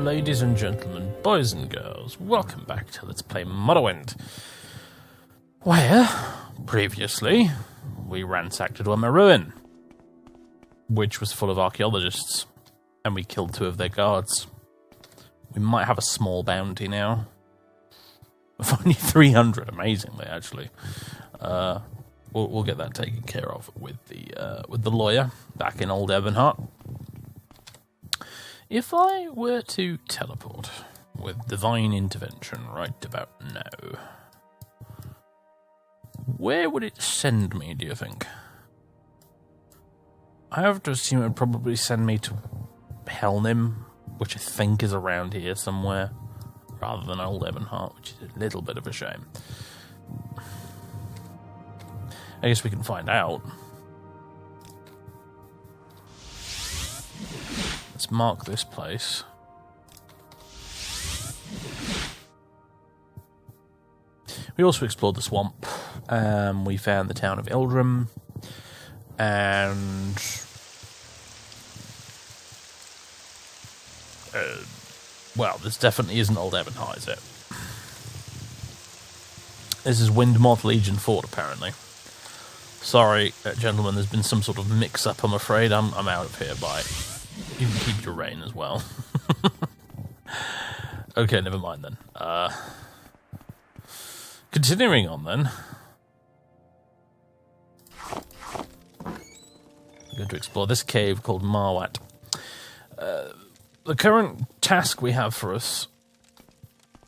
ladies and gentlemen, boys and girls, welcome back to Let's Play Morrowind, where, previously, we ransacked a Dwarven ruin, which was full of archaeologists, and we killed 2 of their guards. We might have a small bounty now. We've only 300, amazingly, actually. We'll get that taken care of with the lawyer back in Old Ebonheart. If I were to teleport with divine intervention right about now, where would it send me, do you think? I have to assume it would probably send me to Helnim, which I think is around here somewhere, rather than Old Ebonheart, which is a little bit of a shame. I guess we can find out. Let's mark this place. We also explored the swamp. We found the town of Eldrum. And... well, this definitely isn't Old Ebonheart, is it? This is Windmoth Legion Fort, apparently. Sorry, gentlemen, there's been some sort of mix-up, I'm afraid. I'm out of here, bye. You can keep your reign as well. Okay, never mind then. Continuing on then. We're going to explore this cave called Marwat. The current task we have for us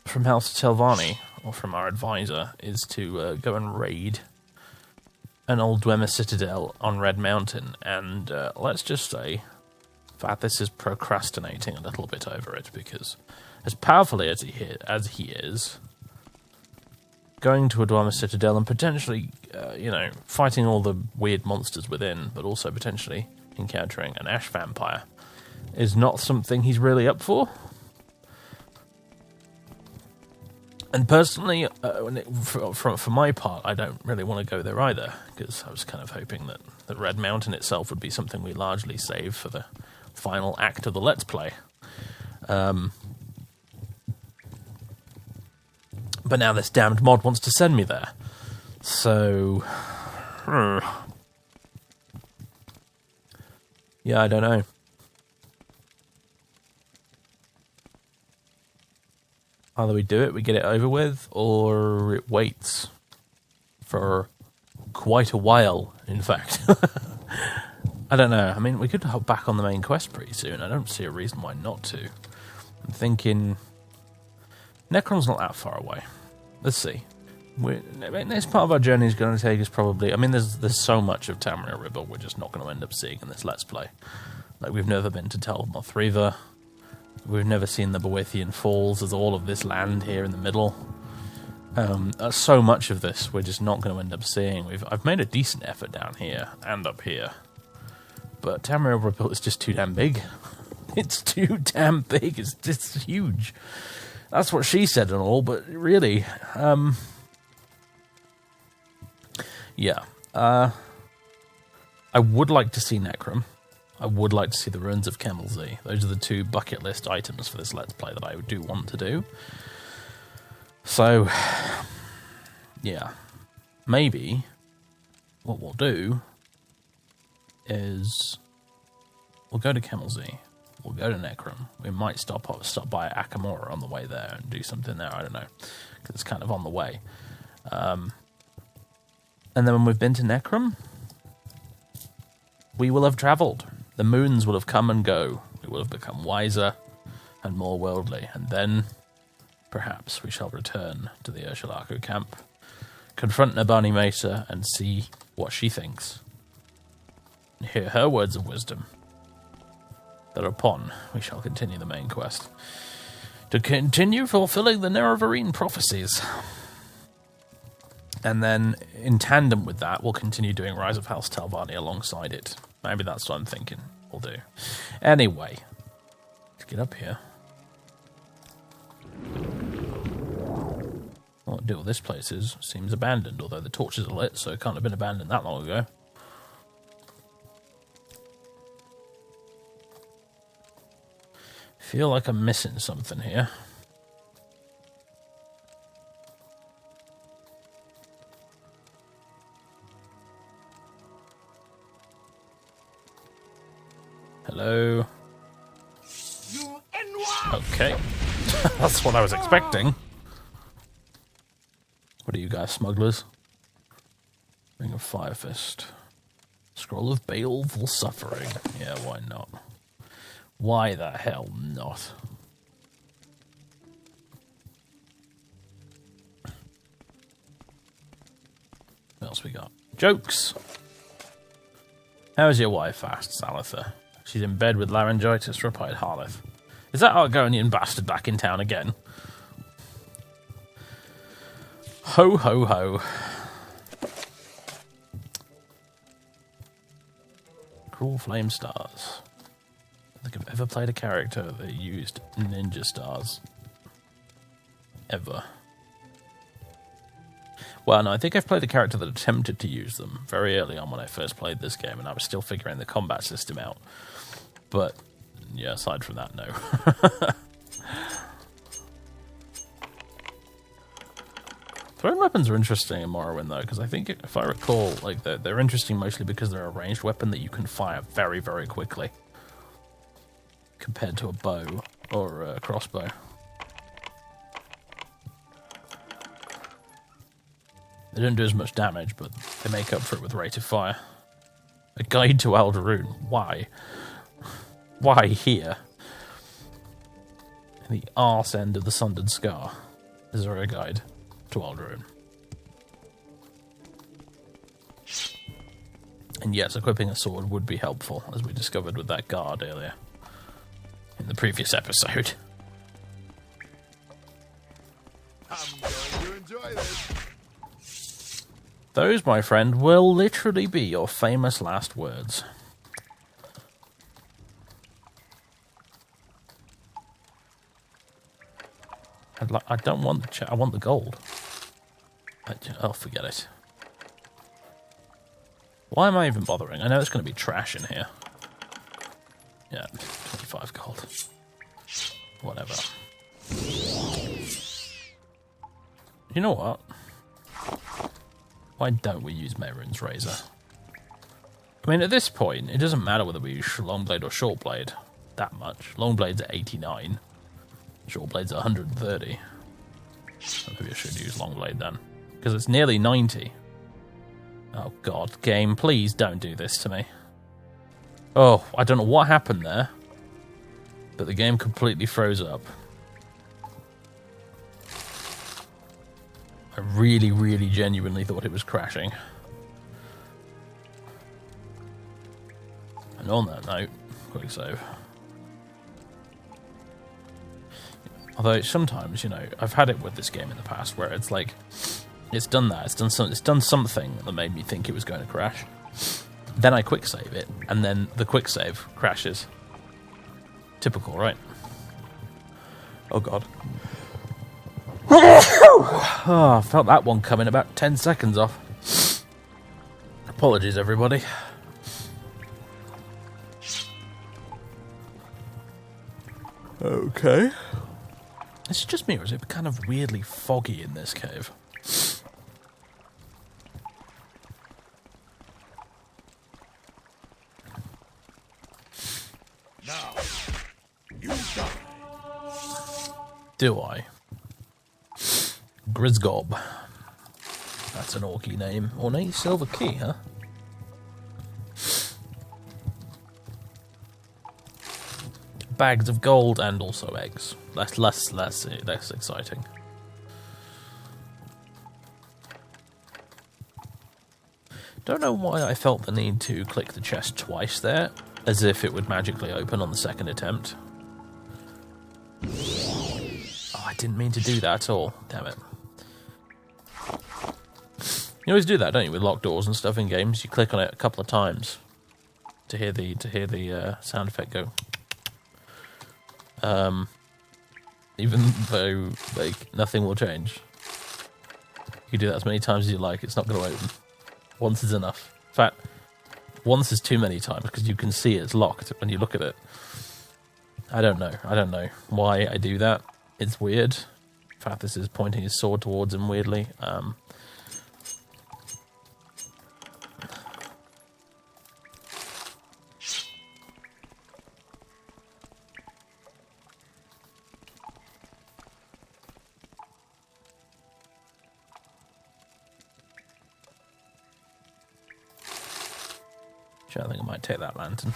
from House Telvanni, or from our advisor, is to go and raid an old Dwemer citadel on Red Mountain, and let's just say that this is procrastinating a little bit over it, because as powerfully as he is, going to a Dwemer citadel and potentially, fighting all the weird monsters within, but also potentially encountering an ash vampire, is not something he's really up for. And personally, for my part, I don't really want to go there either, because I was kind of hoping that the Red Mountain itself would be something we largely save for the final act of the Let's Play. But now this damned mod wants to send me there. So... yeah, I don't know. Either we do it, we get it over with, or it waits for quite a while, in fact. I don't know. I mean, we could hop back on the main quest pretty soon. I don't see a reason why not to. I'm thinking... Necrom's not that far away. Let's see. This part of our journey is going to take us probably... I mean, there's so much of Tamriel Rebuilt we're just not going to end up seeing in this Let's Play. Like, we've never been to Tel Mothriva. We've never seen the Boethian Falls. There's all of this land here in the middle. So much of this we're just not going to end up seeing. I've made a decent effort down here and up here. But Tamriel Rebuilt is just too damn big. It's too damn big. It's just huge. That's what she said and all, but really... yeah. I would like to see Necrom. I would like to see the ruins of Kemelzy. Those are the 2 bucket list items for this Let's Play that I do want to do. So, yeah. Maybe what we'll do is we'll go to Kemelzy. We'll go to Necrom. We might stop by Akamora on the way there and do something there. I don't know, because it's kind of on the way. And then when we've been to Necrom, we will have travelled. The moons will have come and go. We will have become wiser and more worldly. And then, perhaps, we shall return to the Ursulaku camp, confront Nabani Mesa, and see what she thinks. And hear her words of wisdom. Thereupon, we shall continue the main quest. To continue fulfilling the Nerevarine prophecies. And then, in tandem with that, we'll continue doing Rise of House Telvanni alongside it. Maybe that's what I'm thinking we'll do. Anyway, let's get up here. What deal this place is seems abandoned, although the torches are lit, so it can't have been abandoned that long ago. Feel like I'm missing something here. Hello. Okay. That's what I was expecting. What are you guys, smugglers? Ring of Fire Fist. Scroll of Baleful Suffering. Yeah, why not? Why the hell not? What else we got? Jokes! How's your wife? Asked Salitha. She's in bed with laryngitis, replied Harleth. Is that Argonian bastard back in town again? Ho, ho, ho. Cruel Flame Stars. I don't think I've ever played a character that used ninja stars. Ever. Well, no, I think I've played a character that attempted to use them very early on when I first played this game, and I was still figuring the combat system out. But, yeah, aside from that, no. Thrown weapons are interesting in Morrowind, though, because I think, if I recall, like they're interesting mostly because they're a ranged weapon that you can fire very, very quickly. Compared to a bow or a crossbow. They don't do as much damage, but they make up for it with rate of fire. A guide to Aldaroon. Why? Why here? In the arse end of the Sundered Scar. Is there a guide to Aldaroon? And yes, equipping a sword would be helpful, as we discovered with that guard earlier. In the previous episode. I'm going to enjoy this. Those, my friend, will literally be your famous last words. I don't want the I want the gold. Oh, forget it. Why am I even bothering? I know it's going to be trash in here. Yeah, 25 gold. Whatever. You know what? Why don't we use Mehrunes Razor? I mean, at this point, it doesn't matter whether we use Longblade or Shortblade that much. Longblade's at 89. Shortblade's at 130. So maybe I should use Longblade then. Because it's nearly 90. Oh god, game, please don't do this to me. Oh, I don't know what happened there. But the game completely froze up. I really, really genuinely thought it was crashing. And on that note, quick save. Although sometimes, you know, I've had it with this game in the past where it's like, it's done that, it's done something that made me think it was going to crash. Then I quick save it, and then the quick save crashes. Typical, right? Oh god. Oh, I felt that one coming about 10 seconds off. Apologies, everybody. Okay. Is it just me, or is it kind of weirdly foggy in this cave? Now, you die. Do I? Grisgob. That's an orky name. Ornate silver key, huh? Bags of gold and also eggs. Less exciting. Don't know why I felt the need to click the chest twice there, as if it would magically open on the second attempt. Oh, I didn't mean to do that at all. Damn it. You always do that, don't you, with locked doors and stuff in games? You click on it a couple of times to hear the sound effect go. Even though, like, nothing will change. You can do that as many times as you like, it's not going to open. Once is enough. In fact, once is too many times, because you can see it's locked when you look at it. I don't know. I don't know why I do that. It's weird. Fathis is pointing his sword towards him weirdly. I think I might take that lantern.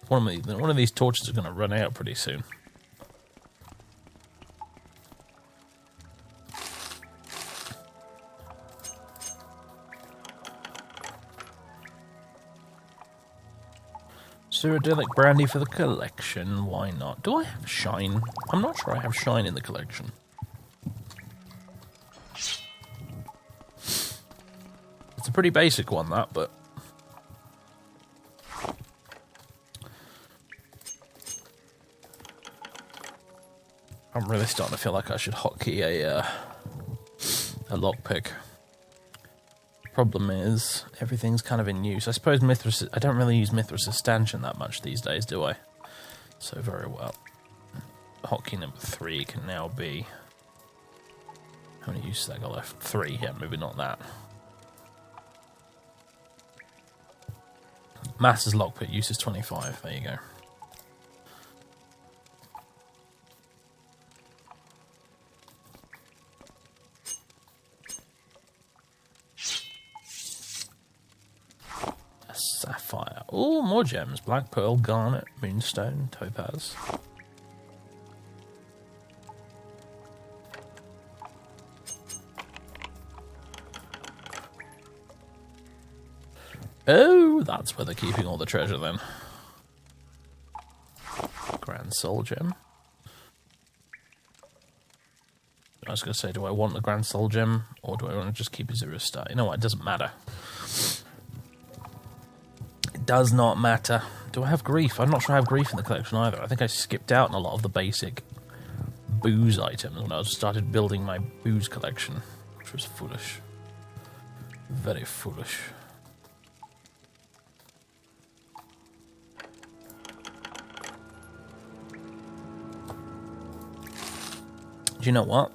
One of these torches is going to run out pretty soon. Cyrodiilic brandy for the collection. Why not? Do I have shine? I'm not sure I have shine in the collection. It's a pretty basic one, that, but I'm really starting to feel like I should hotkey a lockpick. Problem is, everything's kind of in use. I suppose Mithras. I don't really use Mithras' stanchion that much these days, do I? So very well. Hotkey number 3 can now be. How many uses I got left? 3. Yeah, maybe not that. Master's lockpick use is 25. There you go. A sapphire. Oh, more gems. Black pearl, garnet, moonstone, topaz. Oh, that's where they're keeping all the treasure then. Grand Soul Gem. I was going to say, do I want the Grand Soul Gem, or do I want to just keep a 0-star? You know what, it doesn't matter. It does not matter. Do I have grief? I'm not sure I have grief in the collection either. I think I skipped out on a lot of the basic booze items when I started building my booze collection, which was foolish. Very foolish. Do you know what?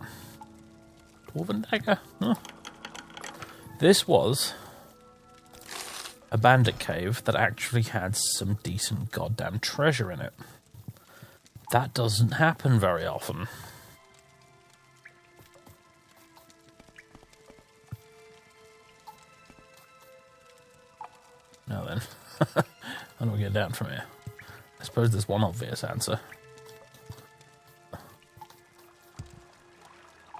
Dwarven dagger? Huh. This was a bandit cave that actually had some decent goddamn treasure in it. That doesn't happen very often. Now then, how do we get down from here? I suppose there's one obvious answer.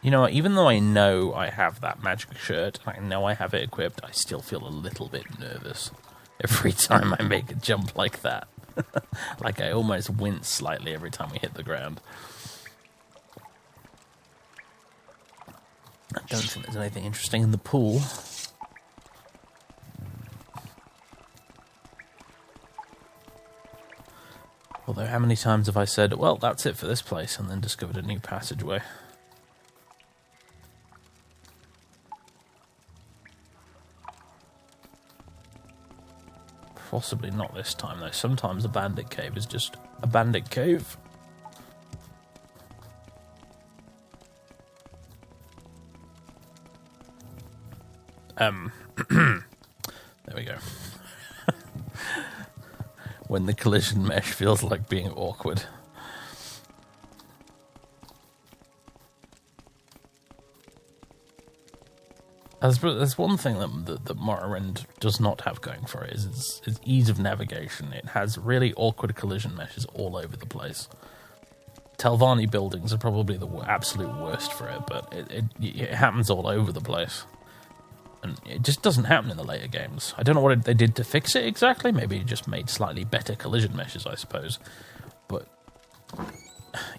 You know, even though I know I have that magic shirt, and I know I have it equipped, I still feel a little bit nervous every time I make a jump like that. Like I almost wince slightly every time we hit the ground. I don't think there's anything interesting in the pool. Although how many times have I said, well, that's it for this place, and then discovered a new passageway? Possibly not this time, though. Sometimes a bandit cave is just a bandit cave. There we go. When the collision mesh feels like being awkward. There's one thing that Morrowind does not have going for it, is its ease of navigation. It has really awkward collision meshes all over the place. Telvanni buildings are probably the absolute worst for it, but it happens all over the place. And it just doesn't happen in the later games. I don't know what they did to fix it exactly. Maybe it just made slightly better collision meshes, I suppose. But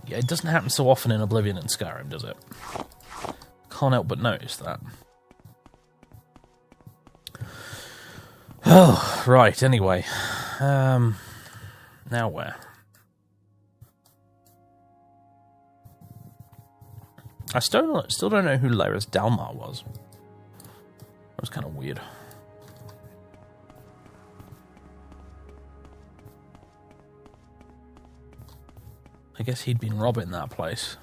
yeah, it doesn't happen so often in Oblivion and Skyrim, does it? Can't help but notice that. Oh, right, anyway. Now where? I still don't know who Lyris Dalmar was. That was kind of weird. I guess he'd been robbing that place.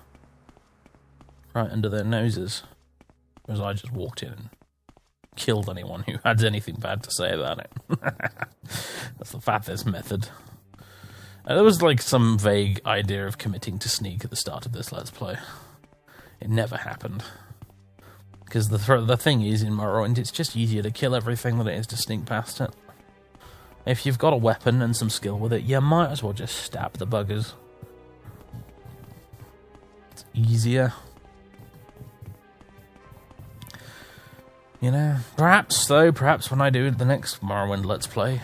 Right under their noses. Whereas I just walked in and killed anyone who had anything bad to say about it. That's the fattest method. There was like some vague idea of committing to sneak at the start of this Let's Play. It never happened. Because the thing is, in Morrowind, it's just easier to kill everything than it is to sneak past it. If you've got a weapon and some skill with it, you might as well just stab the buggers. It's easier. You know, perhaps when I do the next Morrowind Let's Play,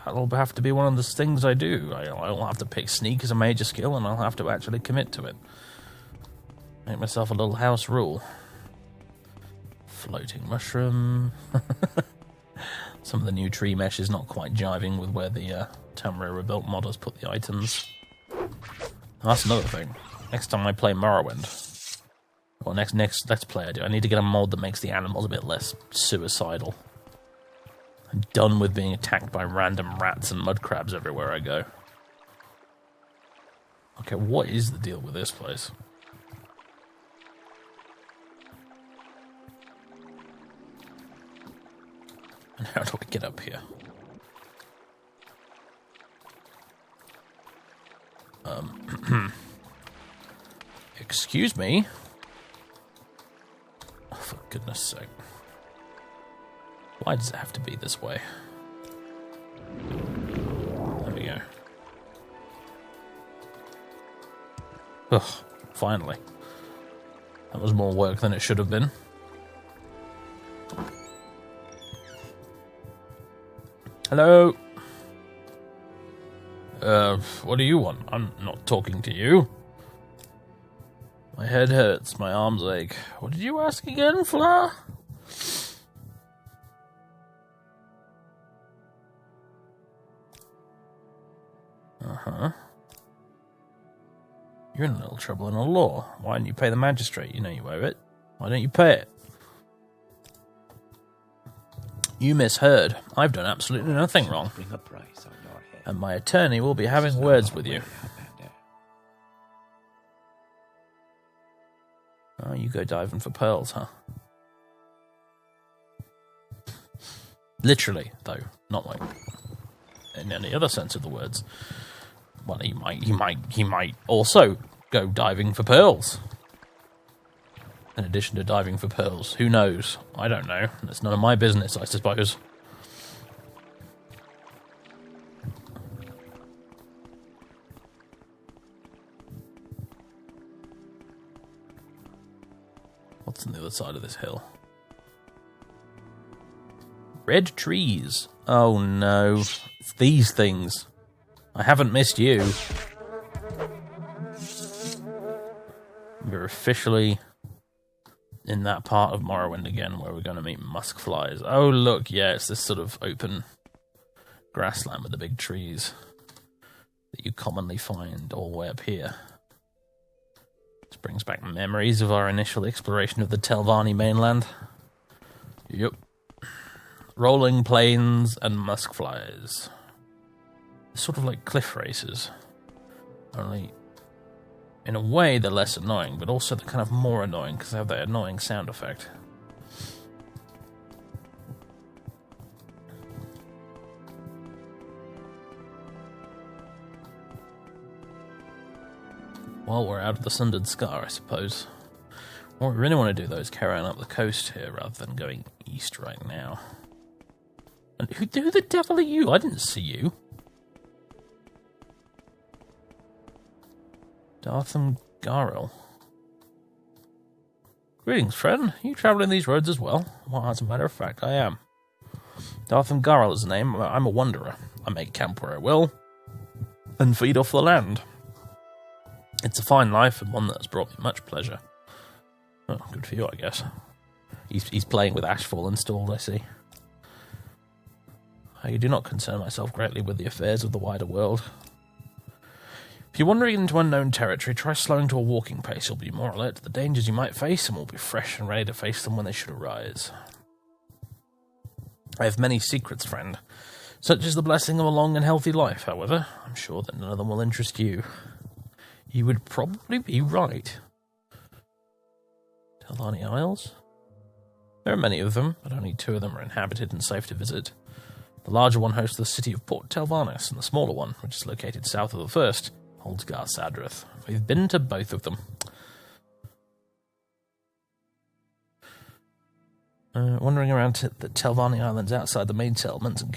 that'll have to be one of the things I do. I'll have to pick sneak as a major skill, and I'll have to actually commit to it. Make myself a little house rule. Floating mushroom. Some of the new tree mesh is not quite jiving with where the Tamriel Rebuilt modders put the items. That's another thing. Next time I play Morrowind, or next Let's Play I do, I need to get a mod that makes the animals a bit less suicidal. I'm done with being attacked by random rats and mud crabs everywhere I go. Okay, what is the deal with this place? And how do I get up here? Excuse me? Oh, for goodness sake. Why does it have to be this way? There we go. Ugh, finally. That was more work than it should have been. Hello? What do you want? I'm not talking to you. My head hurts, my arms ache. What did you ask again, Fla? Uh-huh. You're in a little trouble in the law. Why don't you pay the magistrate? You know you owe it. Why don't you pay it? You misheard. I've done absolutely nothing wrong. Bring a price on your head. And my attorney will be having words with you. Oh, you go diving for pearls, huh? Literally, though, not like in any other sense of the words. Well, he might also go diving for pearls. In addition to diving for pearls, who knows? I don't know. It's none of my business, I suppose. What's on the other side of this hill? Red trees. Oh no. It's these things. I haven't missed you. We're officially in that part of Morrowind again where we're going to meet musk flies. Oh look, yeah, it's this sort of open grassland with the big trees that you commonly find all the way up here. This brings back memories of our initial exploration of the Telvanni mainland. Yep. Rolling plains and musk flies. Sort of like cliff races. Only, in a way, they're less annoying, but also they're kind of more annoying because they have that annoying sound effect. Well, we're out of the Sundered Scar, I suppose. What we really want to do, though, is carry on up the coast here rather than going east right now. And who the devil are you? I didn't see you. Dartham Garrel. Greetings, friend. Are you travelling these roads as well? Well, as a matter of fact, I am. Dartham Garrel is the name. I'm a wanderer. I make camp where I will, and feed off the land. It's a fine life, and one that has brought me much pleasure. Oh, good for you, I guess. He's playing with Ashfall installed, I see. I do not concern myself greatly with the affairs of the wider world. If you're wandering into unknown territory, try slowing to a walking pace. You'll be more alert to the dangers you might face, and will be fresh and ready to face them when they should arise. I have many secrets, friend. Such is the blessing of a long and healthy life, however. I'm sure that none of them will interest you. You would probably be right. Telvanni Isles? There are many of them, but only 2 of them are inhabited and safe to visit. The larger one hosts the city of Port Telvannis, and the smaller one, which is located south of the first, holds Gar Sadrith. We've been to both of them. Wandering around the Telvanni Islands outside the main settlements and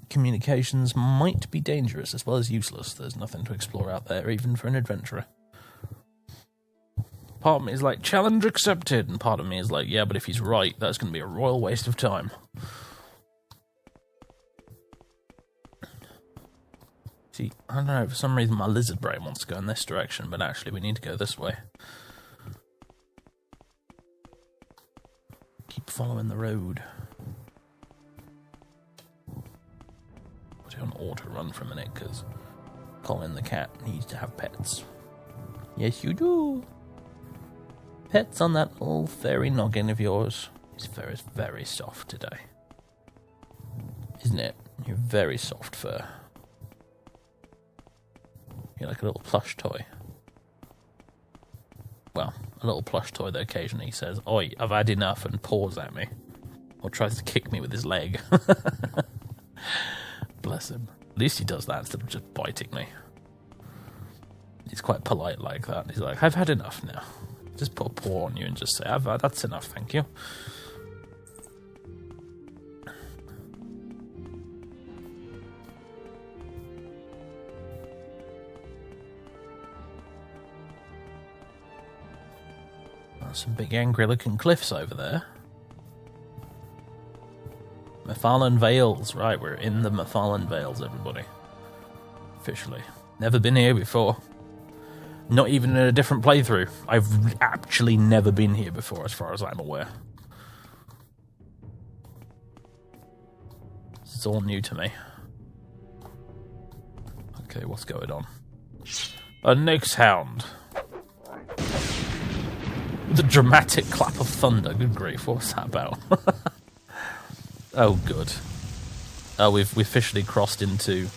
communications might be dangerous as well as useless. There's nothing to explore out there, even for an adventurer. Part of me is like, challenge accepted, and part of me is like, yeah, but if he's right, that's going to be a royal waste of time. See, I don't know, for some reason my lizard brain wants to go in this direction, but actually we need to go this way. Keep following the road. Put it on auto run for a minute, because Colin the cat needs to have pets. Yes, you do. Pets on that little fairy noggin of yours. His fur is very soft today. Isn't it? You're very soft fur. You're like a little plush toy. Well, a little plush toy that occasionally says, "Oi, I've had enough," and paws at me. Or tries to kick me with his leg. Bless him. At least he does that instead of just biting me. He's quite polite like that. He's like, "I've had enough now." Just put a paw on you and just say, "That's enough, thank you." Some big angry looking cliffs over there. Mcfarlane Veils, right, we're in the Mcfarland Veils, everybody. Officially. Never been here before. Not even in a different playthrough. I've actually never been here before, as far as I'm aware. This is all new to me. Okay, what's going on? A Nyx Hound. The dramatic clap of thunder. Good grief, what's that about? Oh, good. Oh, we've officially crossed into...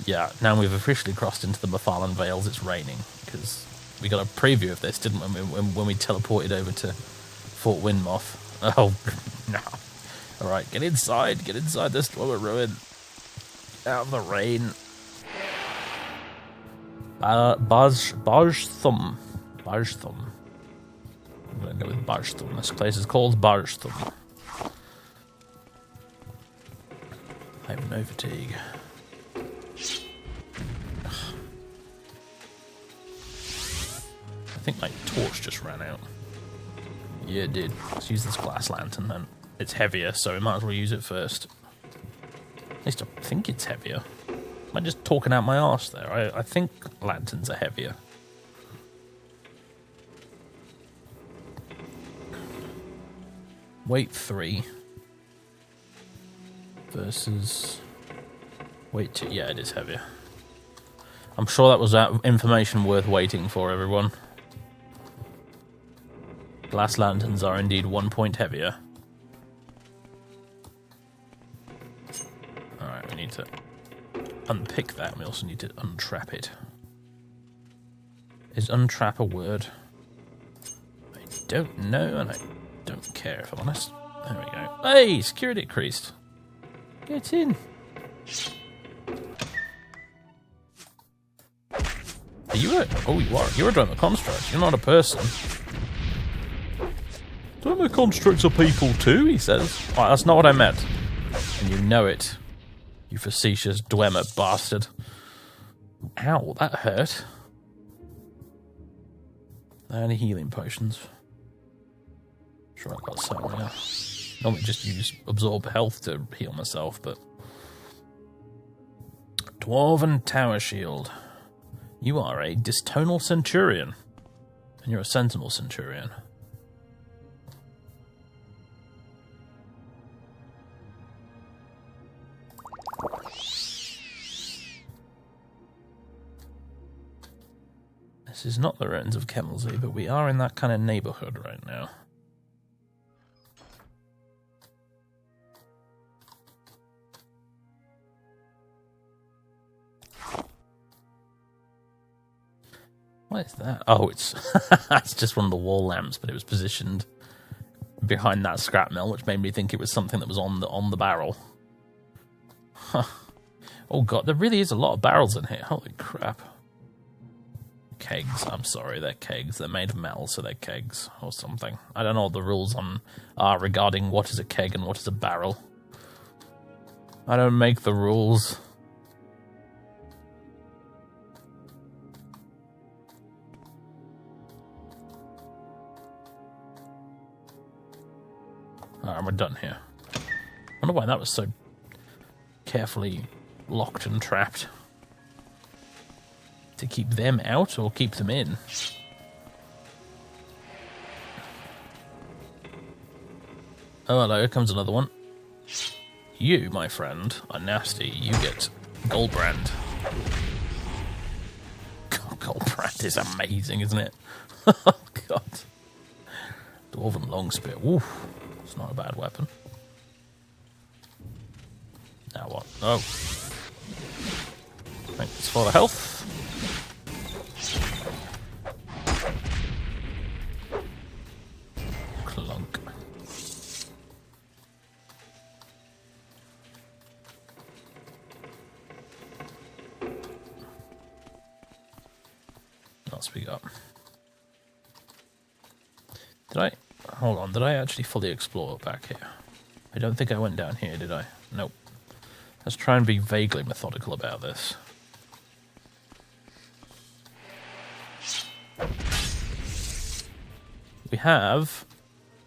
Yeah, now we've officially crossed into the Mcfarland Veils. It's raining, because we got a preview of this, didn't we, when we teleported over to Fort Windmoth. Oh, no. Alright, get inside this dweller ruin. Get out of the rain. Barristers. I'm going to go with Barristers. This place is called Barristers. I have no fatigue. I think my torch just ran out. Yeah, it did. Let's use this glass lantern then. It's heavier, so we might as well use it first. At least I think it's heavier. Am I just talking out my arse there? I think lanterns are heavier. Weight 3 versus weight 2. Yeah, it is heavier. I'm sure that was information worth waiting for, everyone. Glass lanterns are indeed 1 point heavier. Alright, we need to unpick that. We also need to untrap it. Is untrap a word? I don't know, and I don't care, if I'm honest. There we go. Hey, security increased. Get in. Are you a... Oh, you are. You're a Dwemer Construct. You're not a person. Dwemer Constructs are people too, he says. Oh, that's not what I meant. And you know it. You facetious Dwemer bastard. Ow, that hurt. Are there any healing potions? Sure, I've got some, yeah. Normally just use absorb health to heal myself, but... Dwarven Tower Shield. You are a Distonal Centurion. And you're a Sentinel Centurion. This is not the ruins of Kemelsey, but we are in that kind of neighborhood right now. What is that? Oh, it's it's just one of the wall lamps, but it was positioned behind that scrap mill, which made me think it was something that was on the barrel. Huh. Oh god, there really is a lot of barrels in here. Holy crap. Kegs, I'm sorry, they're kegs. They're made of metal, so they're kegs or something. I don't know what the rules are regarding what is a keg and what is a barrel. I don't make the rules. Alright, we're done here. I wonder why that was so carefully locked and trapped. To keep them out or keep them in? Oh, hello, here comes another one. You, my friend, are nasty. You get Goldbrand. Goldbrand is amazing, isn't it? Oh, God. Dwarven Longspear. Oof. It's not a bad weapon. Now what? Oh. Thanks for the health. Clunk. What else we got? Hold on, did I actually fully explore back here? I don't think I went down here, did I? Nope. Let's try and be vaguely methodical about this. We have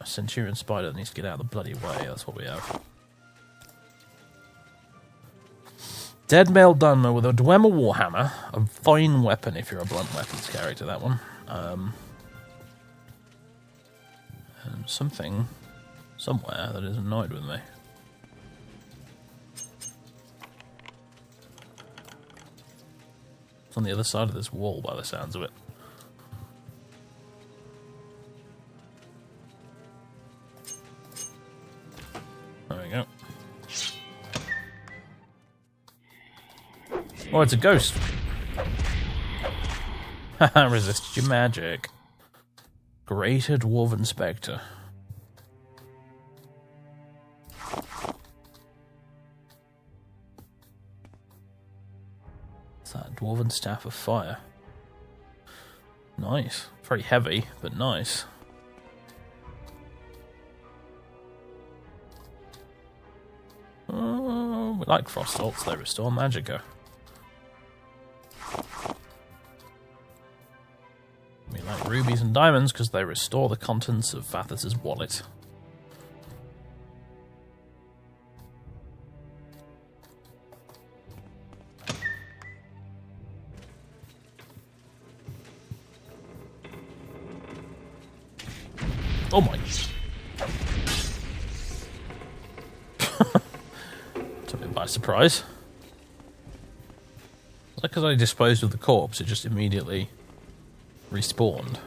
a Centurion Spider that needs to get out of the bloody way. That's what we have. Dead male Dunmer with a Dwemer Warhammer. A fine weapon if you're a blunt weapons character, that one. And something somewhere that is annoyed with me. It's on the other side of this wall by the sounds of it. There we go. Oh, it's a ghost. Haha, resisted your magic. Greater Dwarven Spectre. What's that? Dwarven Staff of Fire. Nice. Very heavy, but nice. Oh, we like Frost Salts, they restore Magicka. We like rubies and diamonds because they restore the contents of Fathas's wallet. Oh my. Took me by surprise. Is that because I disposed of the corpse, it just immediately respawned?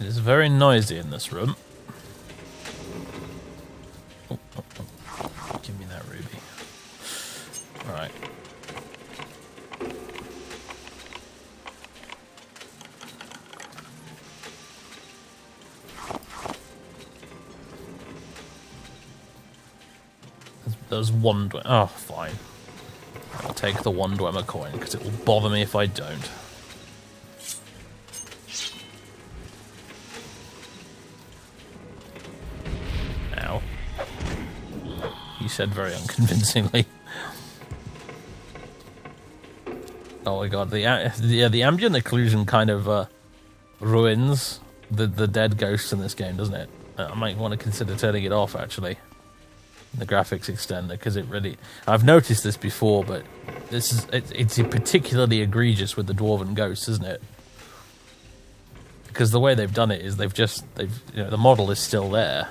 It is very noisy in this room. Oh, oh, oh. Give me that ruby. Alright. There's one Dwemer. Oh, fine. I'll take the one Dwemer coin because it will bother me if I don't. Ow. You said very unconvincingly. Oh my god, the ambient occlusion kind of ruins the dead ghosts in this game, doesn't it? I might want to consider turning it off, actually. The graphics extender, because it really... I've noticed this before, but it's particularly egregious with the Dwarven ghosts, isn't it? Because the way they've done it is the model is still there,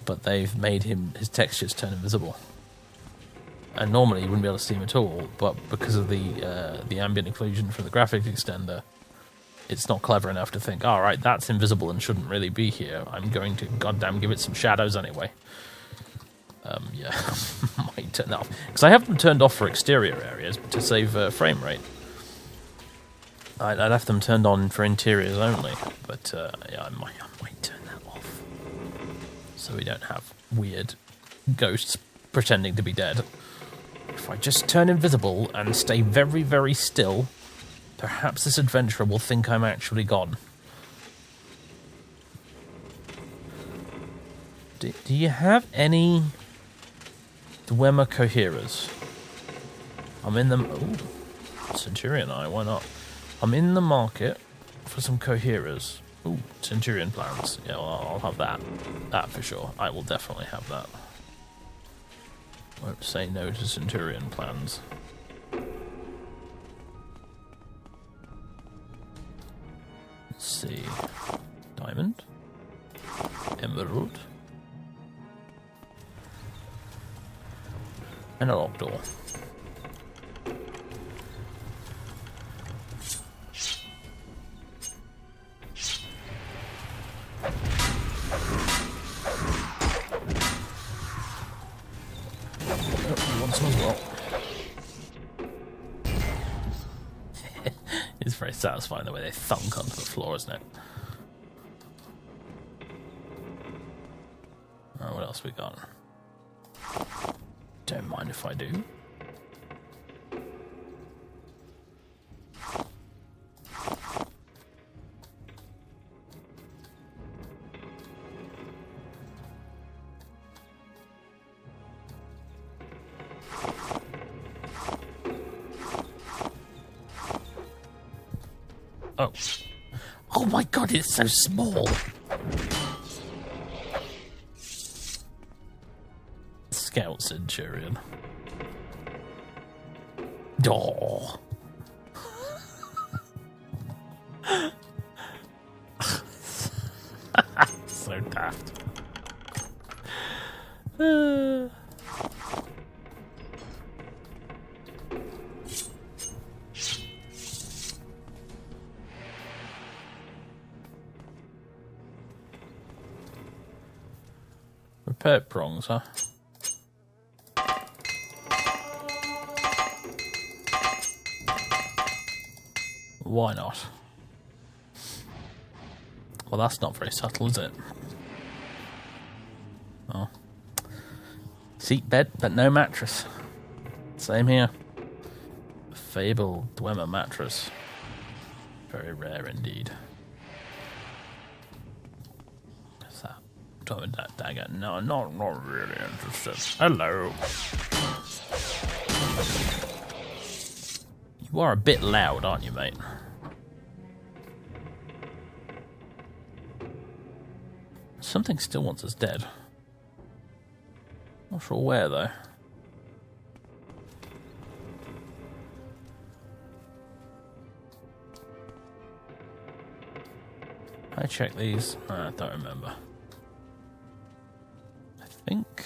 but they've made his textures turn invisible. And normally you wouldn't be able to see him at all, but because of the ambient occlusion from the graphics extender, it's not clever enough to think, all right, that's invisible and shouldn't really be here. I'm going to goddamn give it some shadows anyway. Yeah, might turn that off because I have them turned off for exterior areas to save frame rate. I'd have them turned on for interiors only, but yeah, I might turn that off so we don't have weird ghosts pretending to be dead. If I just turn invisible and stay very, very still, perhaps this adventurer will think I'm actually gone. Do you have any Dwemer coherers? I'm in them. Ooh, Centurion Eye, why not? I'm in the market for some coherers. Ooh, Centurion plans. Yeah, well, I'll have that. That for sure. I will definitely have that. Won't say no to Centurion plans. Let's see. Diamond. Emerald. And a locked door. It's very satisfying the way they thunk onto the floor, isn't it? Alright, what else we got? Don't mind if I do. Oh. Oh my god, it's so small. Scout Centurion. Oh. So daft. Repair prongs, huh? Why not? Well, that's not very subtle, is it? Oh. Seat bed, but no mattress. Same here. A fabled Dwemer mattress. Very rare indeed. What's that? Dwemer dagger. No, not really interested. Hello. You are a bit loud, aren't you, mate? Something still wants us dead. Not sure where, though. I check these. I don't remember. I think...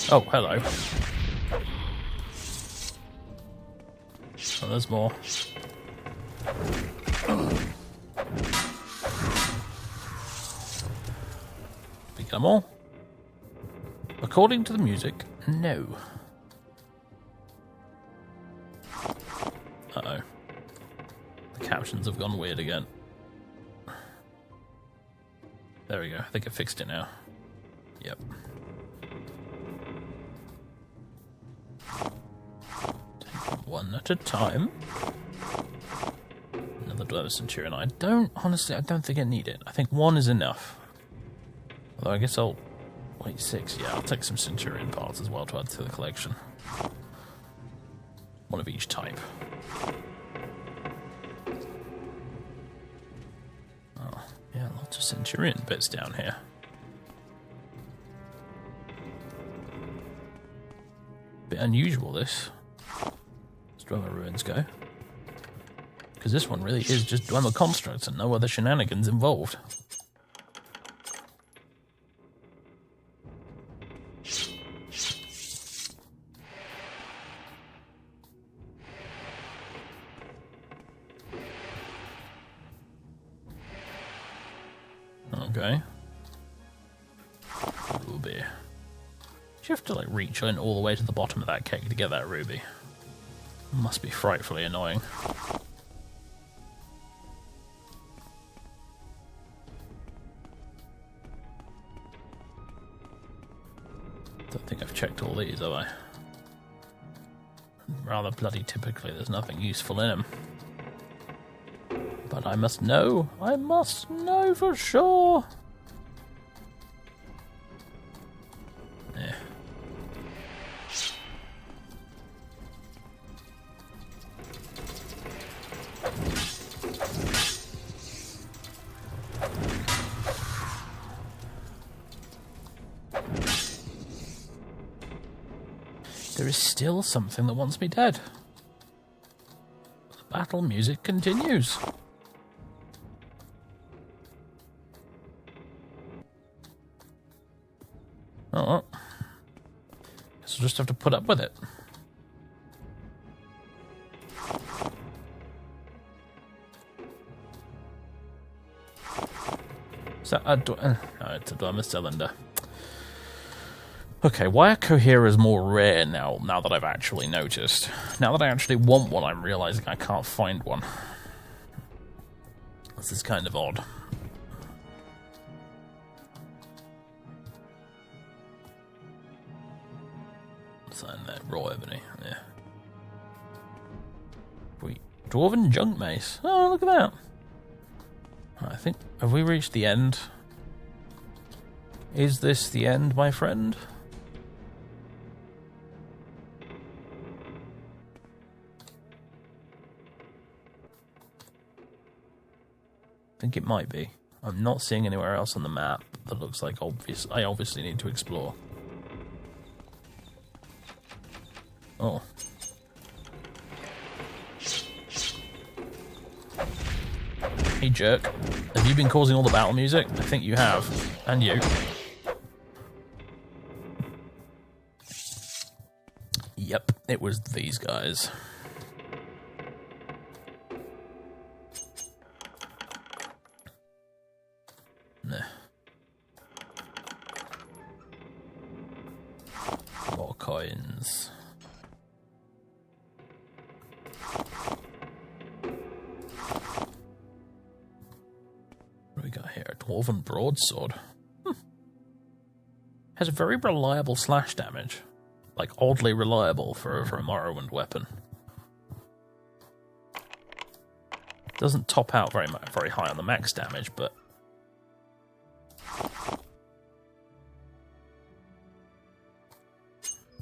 Oh, hello. Oh, there's more. We get them all? According to the music, no. Uh-oh. The captions have gone weird again. There we go. I think I fixed it now. Yep. One at a time. Another Dwemer Centurion. I don't think I need it. I think one is enough. Although I guess I'll wait 6. Yeah, I'll take some Centurion parts as well to add to the collection. One of each type. Oh, yeah, lots of Centurion bits down here. Bit unusual, this. Dwemer ruins go. Because this one really is just Dwemer constructs and no other shenanigans involved. Okay. Ruby. Do you have to like reach in all the way to the bottom of that cake to get that ruby? Must be frightfully annoying. Don't think I've checked all these, have I? Rather bloody typically, there's nothing useful in them. But I must know for sure. Yeah. There is still something that wants me dead. The battle music continues. Oh, guess we'll just have to put up with it. So, no, it's a Dwarven cylinder. Okay, why are coherers more rare now that I've actually noticed? Now that I actually want one, I'm realizing I can't find one. This is kind of odd. Sign that raw ebony, yeah. Wait, Dwarven junk mace. Oh, look at that. I think, have we reached the end? Is this the end, my friend? I think it might be. I'm not seeing anywhere else on the map that looks like obvious. I obviously need to explore. Oh. Hey jerk, have you been causing all the battle music? I think you have. And you. Yep, it was these guys. Nah. More coins. What do we got here? A Dwarven Broadsword. Has a very reliable slash damage. Like, oddly reliable for a Morrowind weapon. Doesn't top out very high on the max damage, but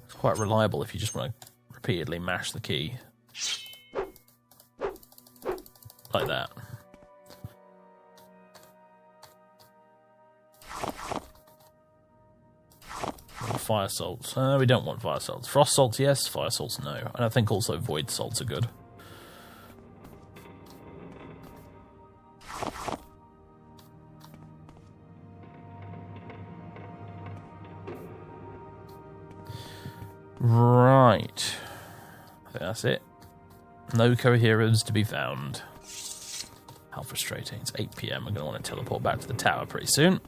it's quite reliable if you just want to repeatedly mash the key. Like that. Fire salts. We don't want fire salts. Frost salts, yes. Fire salts, no. And I think also void salts are good. Right. I think that's it. No coherers to be found. How frustrating. It's 8 PM. I'm going to want to teleport back to the tower pretty soon.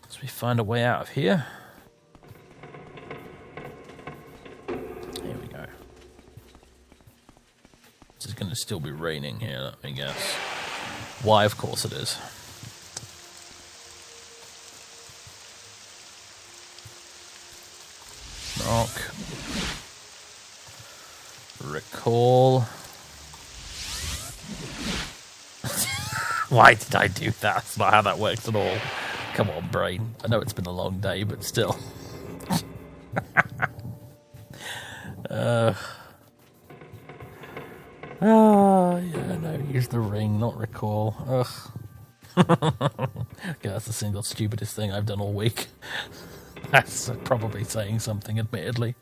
So we find a way out of here. It's going to still be raining here, let me guess. Why, of course it is. Knock. Recall. Why did I do that? That's not how that works at all. Come on, brain. I know it's been a long day, but still. Yeah, no, use the ring, not recall. Ugh. Okay, that's the single stupidest thing I've done all week. That's probably saying something, admittedly.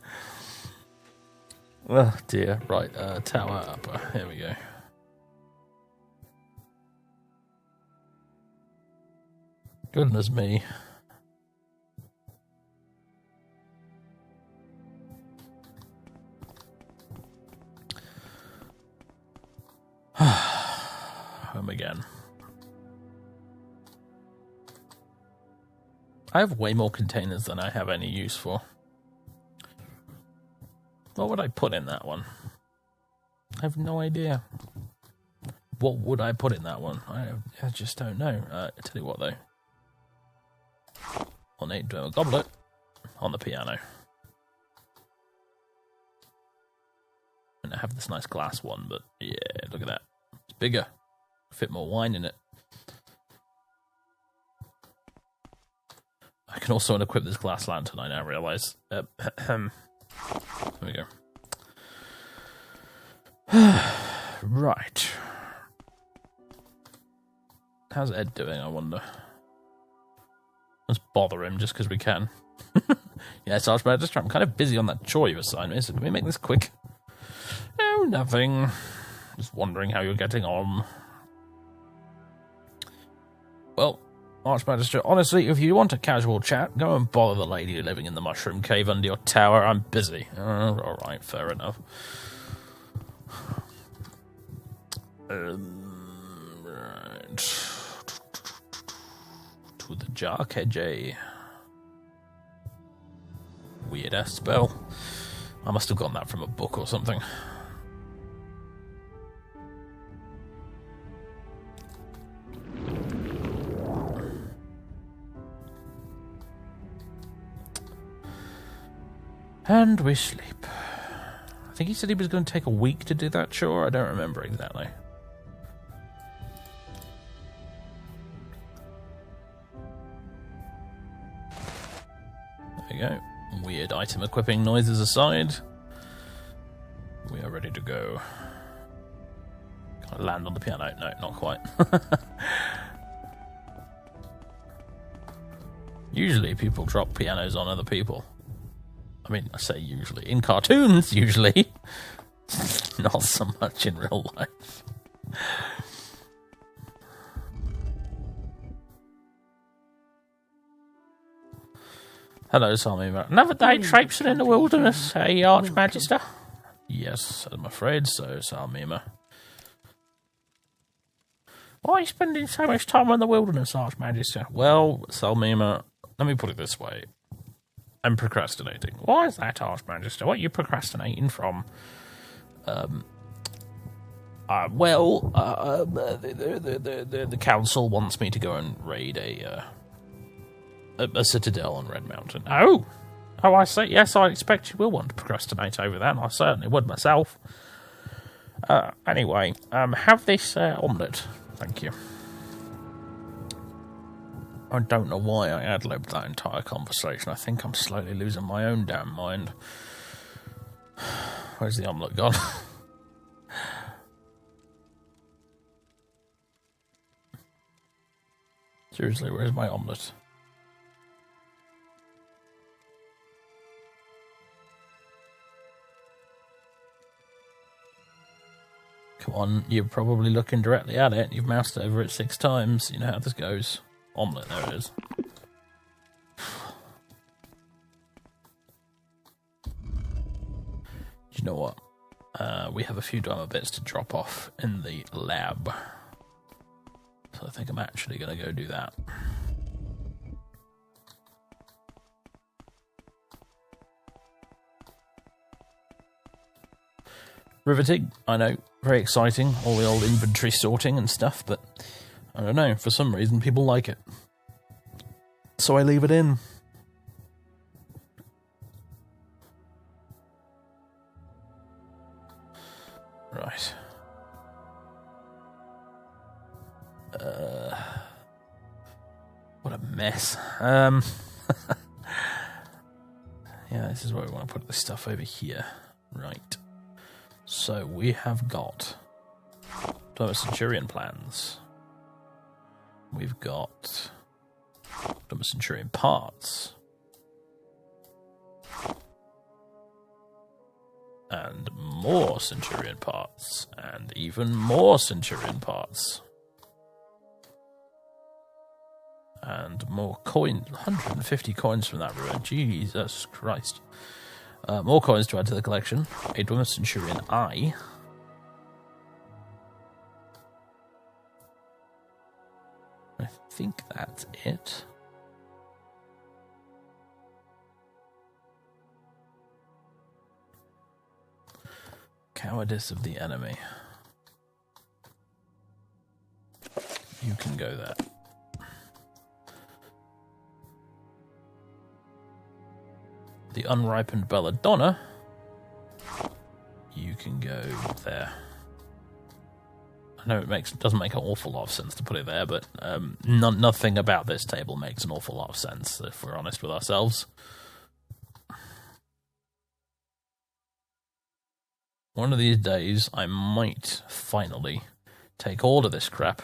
Oh, dear. Right, tower upper. Here we go. Goodness me. Home again. I have way more containers than I have any use for. What would I put in that one? I have no idea. What would I put in that one? I just don't know. I tell you what, though. Ornate Dwemer Goblet on the piano. And I have this nice glass one, but yeah, look at that. It's bigger. Fit more wine in it. I can also unequip this glass lantern, I now realise. There we go. Right. How's Ed doing, I wonder? Let's bother him just because we can. Yeah, Sarge Magister, I'm kind of busy on that chore you assigned me, so can we make this quick? Oh, nothing. Just wondering how you're getting on. Well, Archmagister, honestly, if you want a casual chat, go and bother the lady living in the mushroom cave under your tower. I'm busy. Alright, fair enough. Right. To the Jarkej. Weird ass spell. I must have gotten that from a book or something. And we sleep. I think he said he was going to take a week to do that chore. I don't remember exactly. There we go. Weird item equipping noises aside. We are ready to go. Can I land on the piano? No, not quite. Usually people drop pianos on other people. I mean, I say usually. In cartoons, usually. Not so much in real life. Hello, Salmima. Another day traipsing in the wilderness, hey, Archmagister? Yes, I'm afraid so, Salmima. Why are you spending so much time in the wilderness, Archmagister? Well, Salmima, let me put it this way. I'm procrastinating. Why is that, Archmagister? What are you procrastinating from? The council wants me to go and raid a citadel on Red Mountain. Oh, I see. Yes, I expect you will want to procrastinate over that. I certainly would myself. Anyway, have this omelette. Thank you. I don't know why I ad-libbed that entire conversation. I think I'm slowly losing my own damn mind. Where's the omelette gone? Seriously, where's my omelette? Come on, you're probably looking directly at it. You've moused over it 6 times. You know how this goes. Omelette, there it is. You know what? We have a few Dwemer bits to drop off in the lab. So I think I'm actually going to go do that. Riveting, I know, very exciting, all the old inventory sorting and stuff, but I don't know, for some reason people like it. So I leave it in. Right. What a mess. Yeah, this is where we want to put this stuff over here. Right. So we have got Dwemer Centurion plans. We've got Dwemer Centurion parts. And more Centurion parts. And even more Centurion parts. And more coins. 150 coins from that ruin. Jesus Christ. More coins to add to the collection. A Dwemer Centurion eye. I think that's it. Cowardice of the enemy. You can go there. The unripened belladonna. You can go there. I know it doesn't make an awful lot of sense to put it there, but nothing about this table makes an awful lot of sense, if we're honest with ourselves. One of these days, I might finally take all of this crap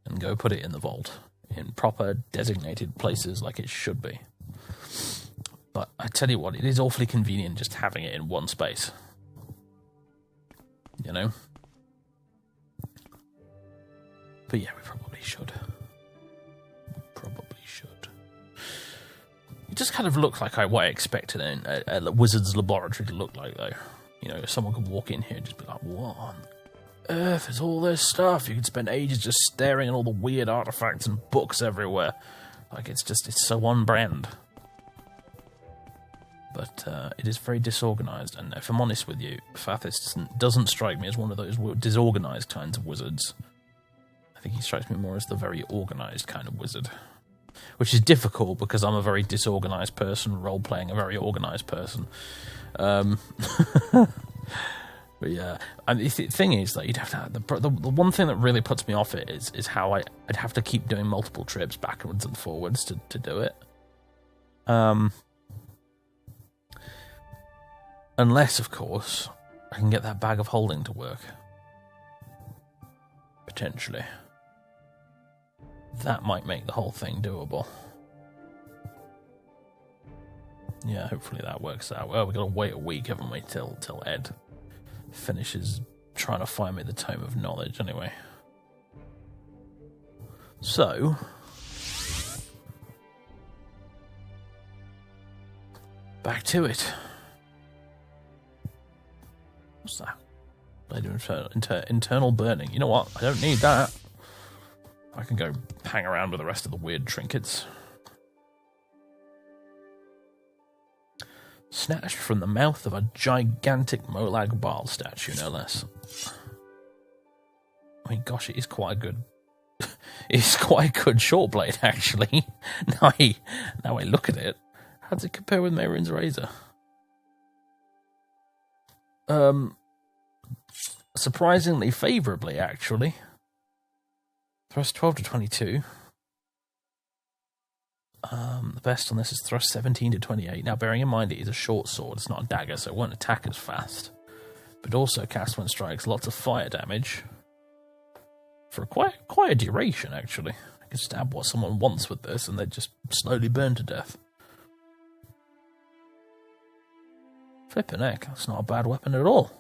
and go put it in the vault, in proper designated places like it should be. But I tell you what, it is awfully convenient just having it in one space. You know? But yeah, we probably should. It just kind of looks like what I expected a wizard's laboratory to look like, though. You know, someone could walk in here and just be like, what on earth is all this stuff? You could spend ages just staring at all the weird artifacts and books everywhere. Like, it's so on brand. But it is very disorganized, and if I'm honest with you, Fathis doesn't strike me as one of those disorganized kinds of wizards. I think he strikes me more as the very organized kind of wizard. Which is difficult, because I'm a very disorganized person, role-playing a very organized person. But yeah, and the thing is that you'd have to the one thing that really puts me off it is how I'd have to keep doing multiple trips backwards and forwards to do it. Unless, of course, I can get that bag of holding to work. Potentially. That might make the whole thing doable. Yeah, hopefully that works out. Well, we've got to wait a week, haven't we, till Ed finishes trying to find me the Tome of Knowledge, anyway. So... back to it. What's that? Blade of internal burning. You know what? I don't need that. I can go hang around with the rest of the weird trinkets. Snatched from the mouth of a gigantic Molag Bal statue, no less. I mean, gosh, it is quite a good... it's quite a good short blade, actually. Now I look at it. How does it compare with Mehrunes Razor? Surprisingly favourably, actually. Thrust 12 to 22. The best on this is thrust 17 to 28. Now, bearing in mind it is a short sword, it's not a dagger, so it won't attack as fast. But also cast when strikes lots of fire damage. For quite a duration, actually. I can stab what someone wants with this, and they just slowly burn to death. Flippin' heck, that's not a bad weapon at all.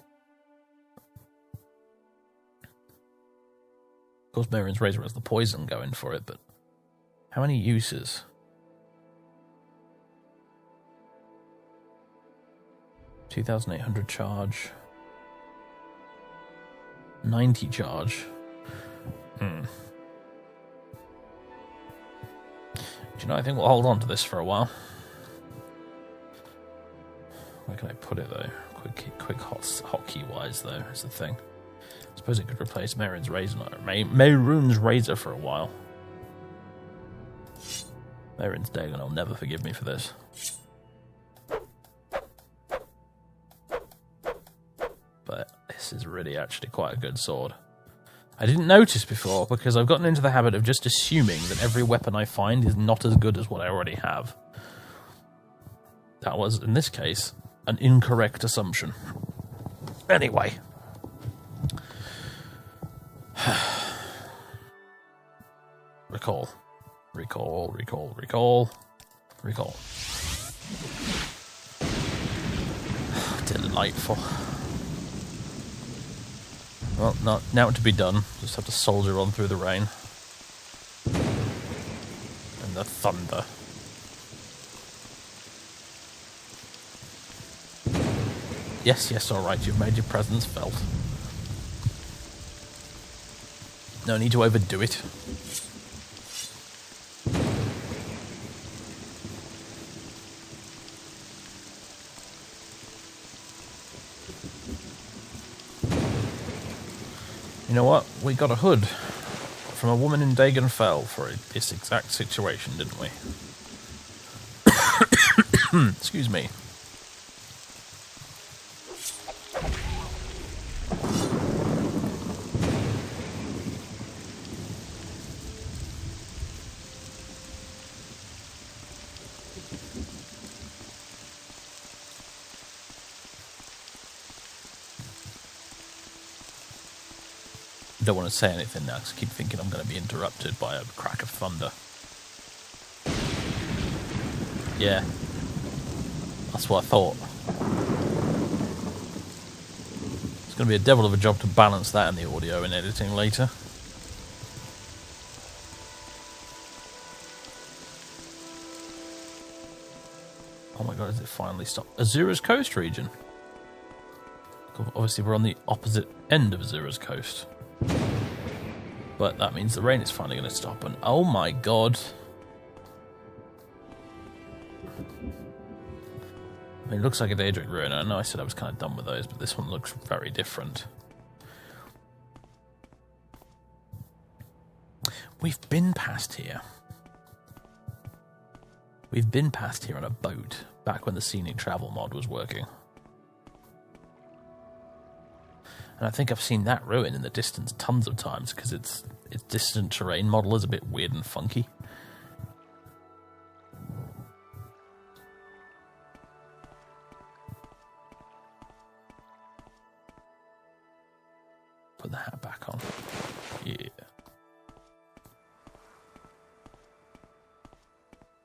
Of course, Mehrunes Razor has the poison going for it, but how many uses? 2,800 charge. 90 charge. Do you know, I think we'll hold on to this for a while. Where can I put it, though? Quick hotkey-wise, though, is the thing. I suppose it could replace Mehrunes Razor for a while. Mehrunes Dagon will never forgive me for this. But this is really actually quite a good sword. I didn't notice before because I've gotten into the habit of just assuming that every weapon I find is not as good as what I already have. That was, in this case, an incorrect assumption. Anyway. Recall. Delightful. Well, not now to be done. Just have to soldier on through the rain. And the thunder. Yes, alright, you've made your presence felt. No need to overdo it. You know what? We got a hood from a woman in Dagon Fell for this exact situation, didn't we? Excuse me. I don't want to say anything now because I keep thinking I'm going to be interrupted by a crack of thunder. Yeah, that's what I thought. It's going to be a devil of a job to balance that in the audio and editing later. Oh my god, has it finally stopped? Azura's Coast region. Obviously we're on the opposite end of Azura's Coast. But that means the rain is finally going to stop, and oh my god. I mean, it looks like a Daedric Ruin. I know I said I was kind of done with those, but this one looks very different. We've been past here. We've been past here on a boat, back when the scenic travel mod was working. And I think I've seen that ruin in the distance tons of times because its distant terrain model is a bit weird and funky. Put the hat back on. Yeah.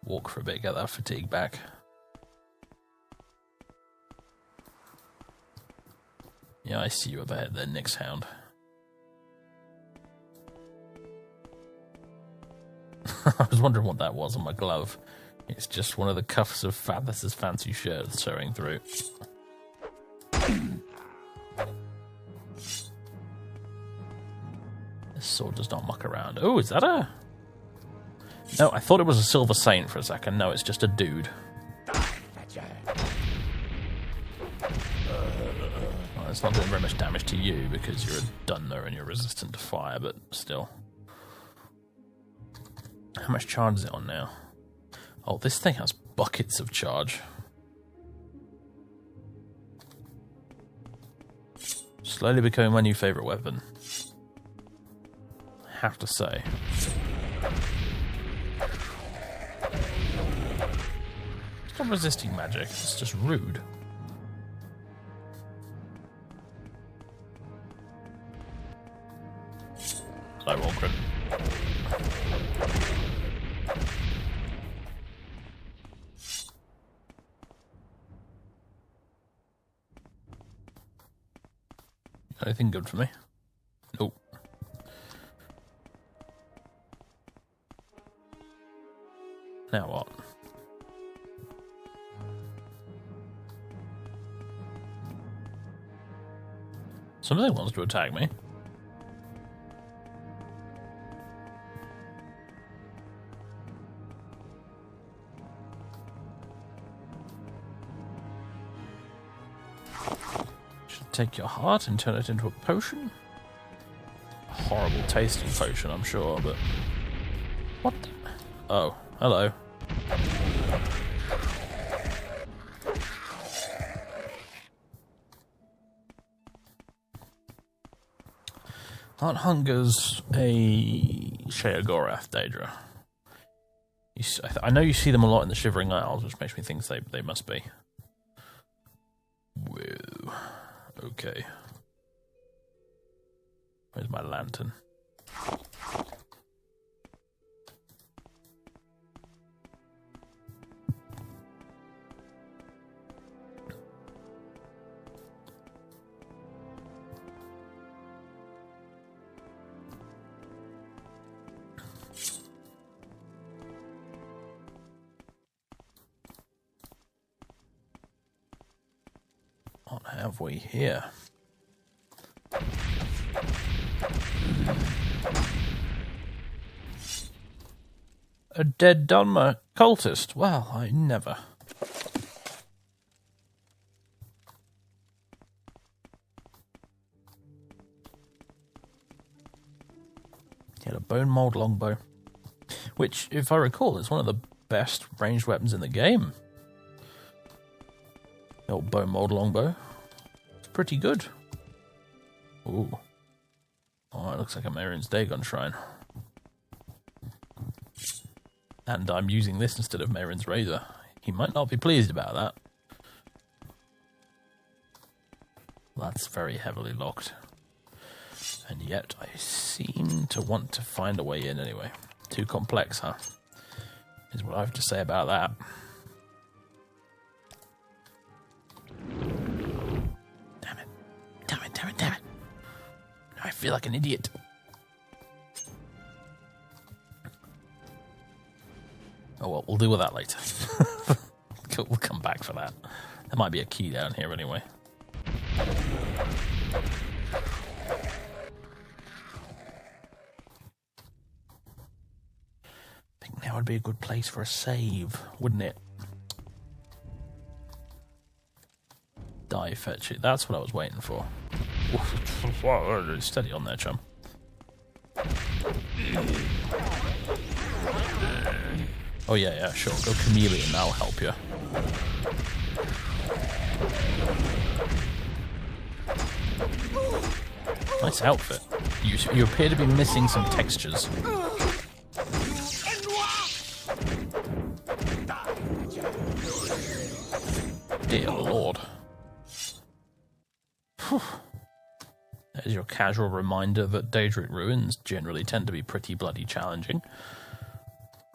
Walk for a bit, get that fatigue back. Yeah, I see you up ahead there, Nyx Hound. I was wondering what that was on my glove. It's just one of the cuffs of Sethandas' fancy shirt showing through. This sword does not muck around. Oh, is that a... No, I thought it was a Silver Saint for a second. No, it's just a dude. Well, it's not doing very much damage to you because you're a Dunmer and you're resistant to fire, but still. How much charge is it on now? Oh, this thing has buckets of charge. Slowly becoming my new favourite weapon. I have to say. It's not resisting magic, it's just rude. I roll crit. Anything good for me? Nope. Now what? Something wants to attack me. Take your heart and turn it into a potion. A horrible tasting potion, I'm sure, but... What the... Oh, hello. Aunt Hunger's a Sheogorath Daedra. I know you see them a lot in the Shivering Isles, which makes me think they must be. Whoa. Okay. Where's my lantern? What have we here? A dead Dunmer cultist. Well, I never. Got a bone mold longbow, which, if I recall, is one of the best ranged weapons in the game. The old bone mold longbow. It's pretty good. Ooh. Oh, it looks like a Mehrunes Dagon shrine. And I'm using this instead of Mehrunes Razor. He might not be pleased about that. That's very heavily locked. And yet I seem to want to find a way in anyway. Too complex, huh? Is what I have to say about that. Damn it. Damn it, damn it, damn it. Now I feel like an idiot. Oh well, we'll deal with that later. We'll come back for that. There might be a key down here anyway. I think now would be a good place for a save, wouldn't it? Die fetch it. That's what I was waiting for. Steady on there, chum. Oh yeah, sure. Go chameleon, that'll help you. Nice outfit. You appear to be missing some textures. Dear Lord. Whew. There's your casual reminder that Daedric ruins generally tend to be pretty bloody challenging.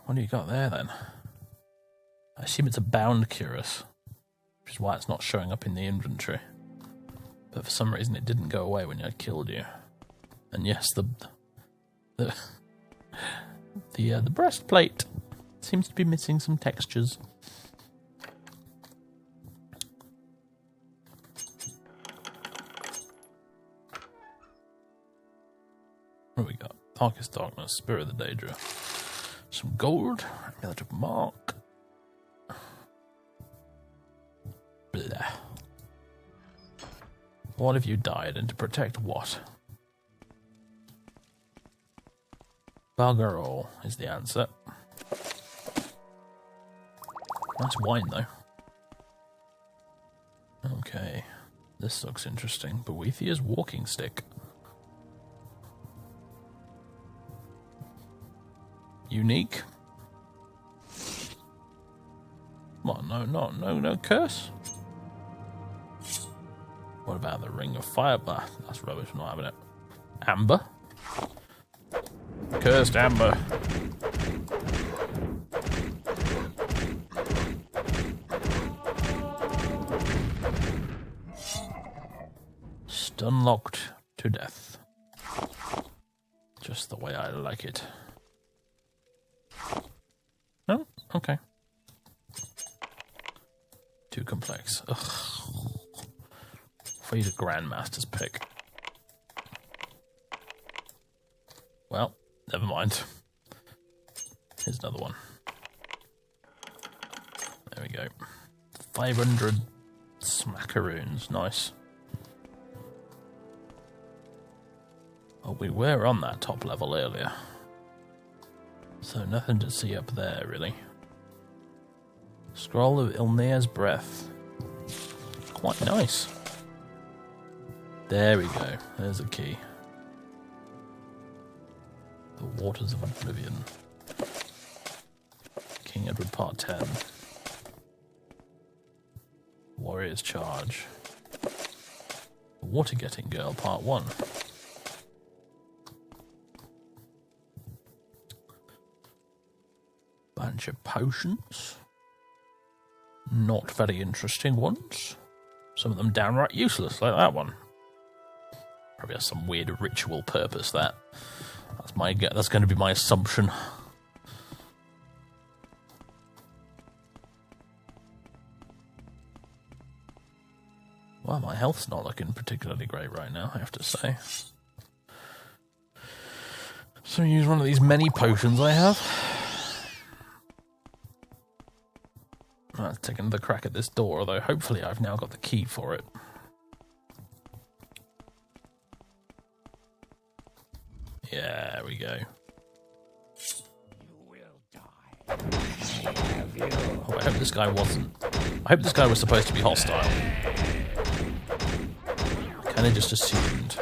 What do you got there then? I assume it's a bound cuirass, which is why it's not showing up in the inventory. But for some reason it didn't go away when I killed you. And yes, the breastplate seems to be missing some textures. What do we got? Darkest Darkness, Spirit of the Daedra. Some gold, amulet of mark. Blah. What have you died, and to protect what? Bugger all is the answer. Nice wine though. Okay, this looks interesting. Boethia's walking stick. Unique. What? No curse? What about the Ring of Fire? Ah, that's rubbish, I'm not having it. Amber? Cursed Amber. Stun locked to death. Just the way I like it. Oh, okay. Too complex. Ugh. If I use a Grandmaster's pick. Well, never mind. Here's another one. There we go. 500 smackaroons. Nice. Oh, we were on that top level earlier. So nothing to see up there, really. Scroll of Ilnea's Breath. Quite nice. There we go. There's a key. The Waters of Oblivion. King Edward Part 10. Warrior's Charge. The Water Getting Girl Part 1. Bunch of potions. Not very interesting ones. Some of them downright useless, like that one. Probably has some weird ritual purpose, that. That's going to be my assumption. Well, my health's not looking particularly great right now, I have to say. So use one of these many potions I have. Let's take another crack at this door, although hopefully I've now got the key for it. Yeah, there we go. Oh, I hope this guy wasn't. I hope this guy was supposed to be hostile. I kind of just assumed.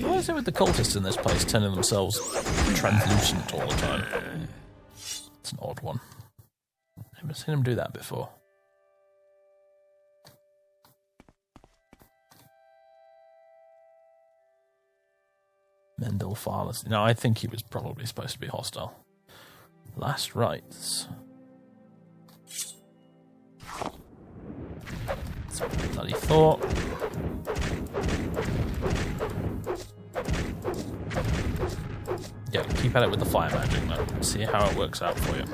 What is it with the cultists in this place turning themselves translucent all the time? It's an odd one. I've never seen him do that before. Mendel Farless. No, I think he was probably supposed to be hostile. Last rites. That's what I bloody thought. Yeah, keep at it with the fire magic though. See how it works out for you.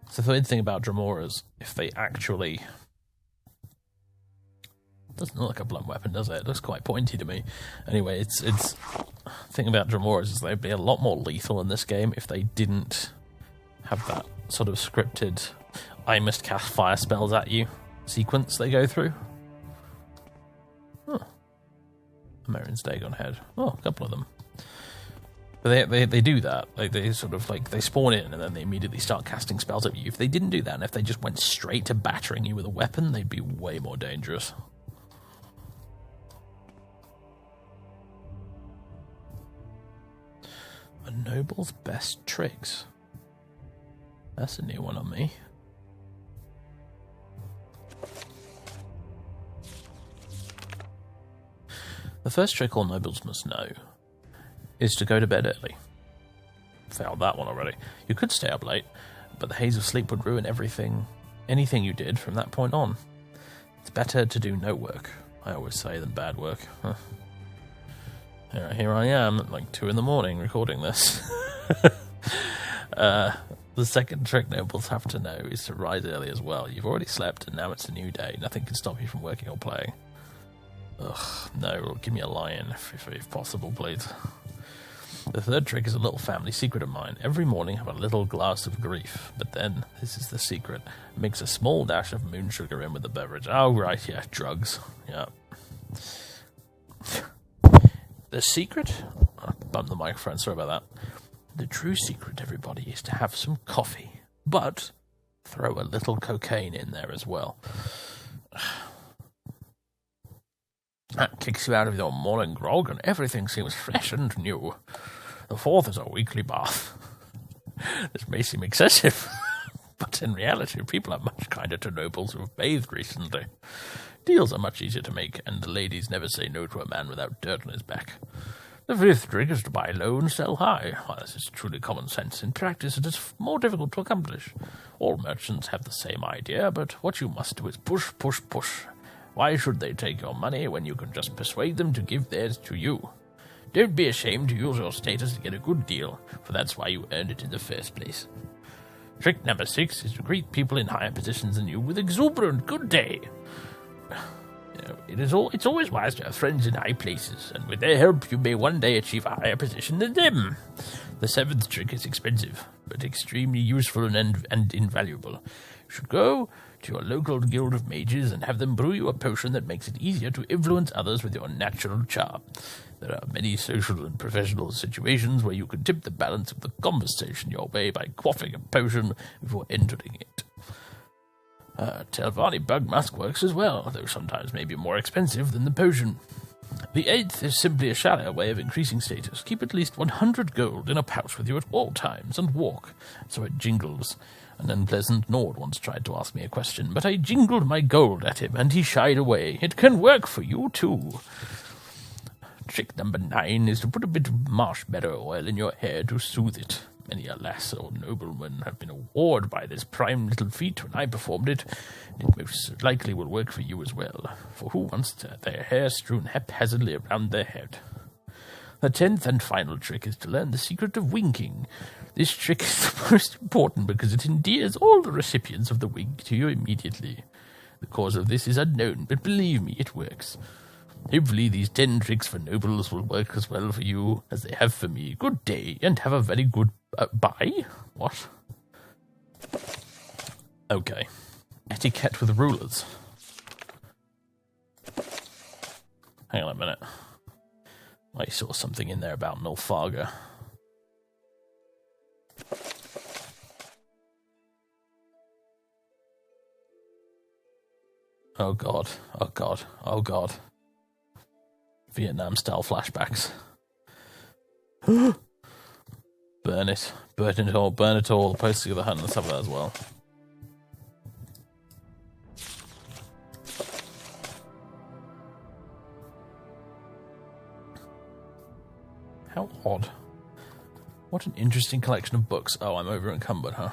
So the third thing about Dramoras, if they actually... Doesn't look like a blunt weapon, does it? It looks quite pointy to me. Anyway, it's the thing about Dramoras is they'd be a lot more lethal in this game if they didn't have that sort of scripted I must cast fire spells at you sequence they go through. Oh. American's Dagon Head. Oh, a couple of them. But they do that. Like they sort of like they spawn in and then they immediately start casting spells at you. If they didn't do that and if they just went straight to battering you with a weapon, they'd be way more dangerous. A noble's best tricks. That's a new one on me. The first trick all nobles must know is to go to bed early. Failed that one already. You could stay up late, but the haze of sleep would ruin anything you did from that point on. It's better to do no work, I always say, than bad work. Huh. Here I am at like 2 a.m. recording this. The second trick nobles have to know is to rise early as well. You've already slept and now it's a new day. Nothing can stop you from working or playing. Ugh, no, give me a lion if possible, please. The third trick is a little family secret of mine. Every morning have a little glass of grief, but then, this is the secret, mix a small dash of moon sugar in with the beverage. Oh, right, yeah, drugs. Yeah. The secret? I bumped the microphone, sorry about that. The true secret, everybody, is to have some coffee, but throw a little cocaine in there as well. That kicks you out of your morning grog and everything seems fresh and new. The fourth is a weekly bath. This may seem excessive, but in reality people are much kinder to nobles who have bathed recently. Deals are much easier to make, and the ladies never say no to a man without dirt on his back. The fifth trick is to buy low and sell high. Well, this is truly common sense. In practice, it is more difficult to accomplish. All merchants have the same idea, but what you must do is push, push, push. Why should they take your money when you can just persuade them to give theirs to you? Don't be ashamed to use your status to get a good deal, for that's why you earned it in the first place. Trick number 6 is to greet people in higher positions than you with exuberant good day. It's always wise to have friends in high places, and with their help you may one day achieve a higher position than them. The 7th trick is expensive, but extremely useful and invaluable. You should go to your local guild of mages and have them brew you a potion that makes it easier to influence others with your natural charm. There are many social and professional situations where you can tip the balance of the conversation your way by quaffing a potion before entering it. Telvanni Bug Mask works as well, though sometimes may be more expensive than the potion. The 8th is simply a shallow way of increasing status. Keep at least 100 gold in a pouch with you at all times and walk, so it jingles. An unpleasant Nord once tried to ask me a question, but I jingled my gold at him and he shied away. It can work for you too. Trick number 9 is to put a bit of marshmallow oil in your hair to soothe it. Many a lass or nobleman have been awed by this prime little feat when I performed it, and it most likely will work for you as well, for who wants their hair strewn haphazardly around their head? The 10th and final trick is to learn the secret of winking. This trick is the most important because it endears all the recipients of the wink to you immediately. The cause of this is unknown, but believe me, it works. Hopefully these 10 tricks for nobles will work as well for you as they have for me. Good day, and have a very good... bye? What? Okay. Etiquette with rulers. Hang on a minute. I saw something in there about Nulfarga. Oh god, oh god, oh god. Vietnam style flashbacks. Burn it. Burn it all. Burn it all. Post to the hunt. Let's have that as well. How odd. What an interesting collection of books. Oh, I'm over encumbered, huh?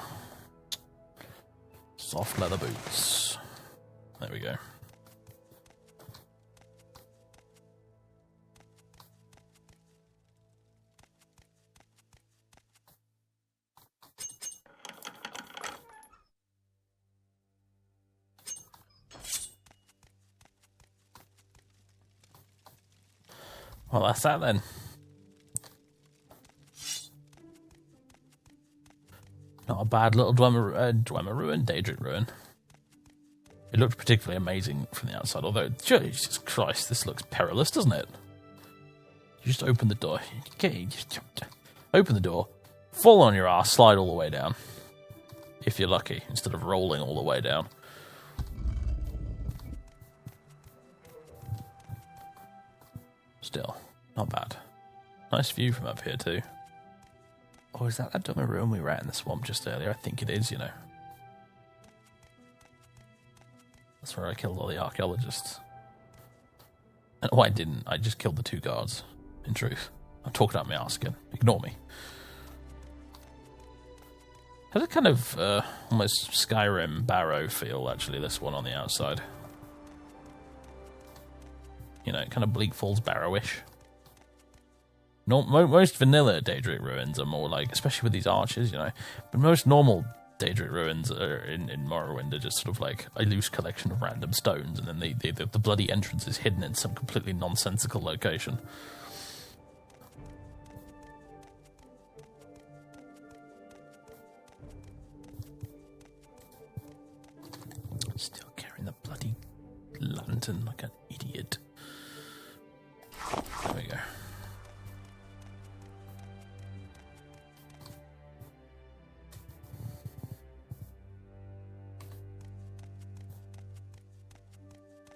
Soft leather boots. There we go. Well, that's that then. Not a bad little Dwemer ruin, Daedric ruin. It looked particularly amazing from the outside, although, Jesus Christ, this looks perilous, doesn't it? You just open the door. Okay, just open the door, fall on your ass, slide all the way down. If you're lucky, instead of rolling all the way down. Still, not bad. Nice view from up here too. Oh, is that Dwemer ruin we were at in the swamp just earlier? I think it is, you know. That's where I killed all the archaeologists. And, oh, I didn't. I just killed the 2 guards, in truth. I'm talking out my arse again. Ignore me. Has a kind of almost Skyrim Barrow feel, actually, this one on the outside. You know, kind of Bleak Falls Barrow-ish. Most vanilla Daedric ruins are more like, especially with these arches, you know, but most normal Daedric ruins are in Morrowind are just sort of like a loose collection of random stones, and then the bloody entrance is hidden in some completely nonsensical location. Still carrying the bloody lantern like an idiot. There we go.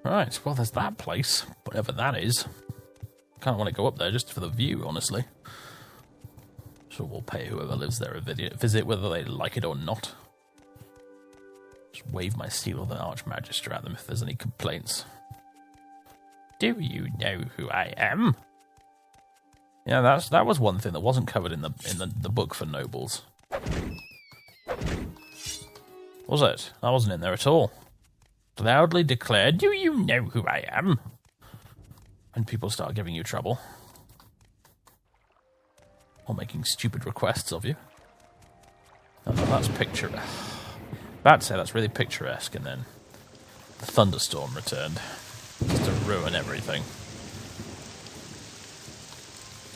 Right, well, there's that place, whatever that is. Kind of want to go up there just for the view, honestly. So we'll pay whoever lives there a visit, whether they like it or not. Just wave my seal of the Archmagister at them if there's any complaints. Do you know who I am? Yeah, that was one thing that wasn't covered in the book for nobles. Was it? That wasn't in there at all. Loudly declare, do you know who I am? And people start giving you trouble. Or making stupid requests of you. Oh, no, that's picturesque. About to say that's really picturesque, and then the thunderstorm returned. Just to ruin everything.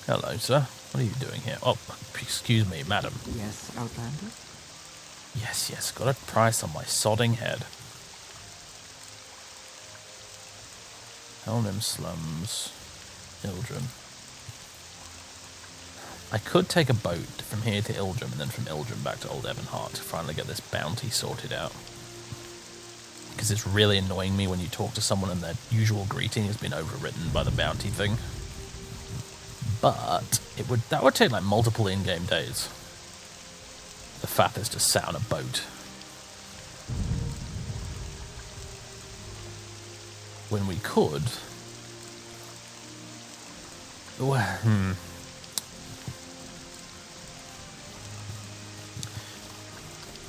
Hello, sir. What are you doing here? Oh, excuse me, madam. Yes, Outlander? Yes, got a price on my sodding head. Helm slums. Ildrim. I could take a boat from here to Ildrim and then from Ildrim back to Old Ebonheart to finally get this bounty sorted out. Because it's really annoying me when you talk to someone and their usual greeting has been overwritten by the bounty thing. But that would take like multiple in-game days. The fact is to sat on a boat. When we could...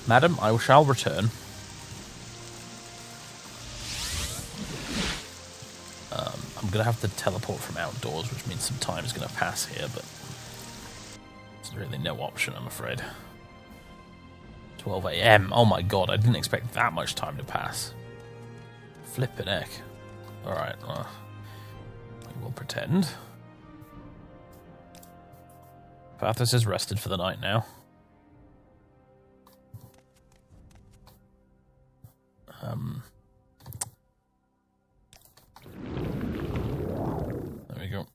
Madam, I shall return. I'm going to have to teleport from outdoors, which means some time is going to pass here, but there's really no option, I'm afraid. 12 AM. Oh my god, I didn't expect that much time to pass. Flippin' heck. Alright, we will pretend. Pathos is rested for the night now. There we go.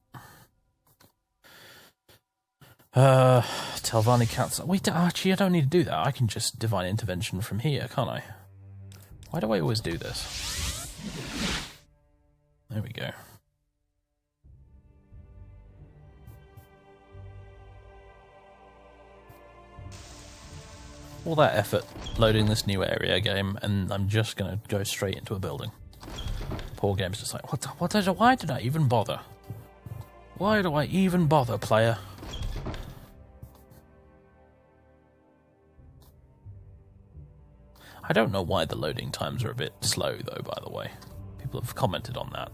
Telvanni cats. Wait, Archie, I don't need to do that. I can just divine intervention from here, can't I? Why do I always do this? all that effort loading this new area game, and I'm just going to go straight into a building. Poor game's just like, why did I even bother? Why do I even bother, player? I don't know why the loading times are a bit slow, though, by the way. People have commented on that.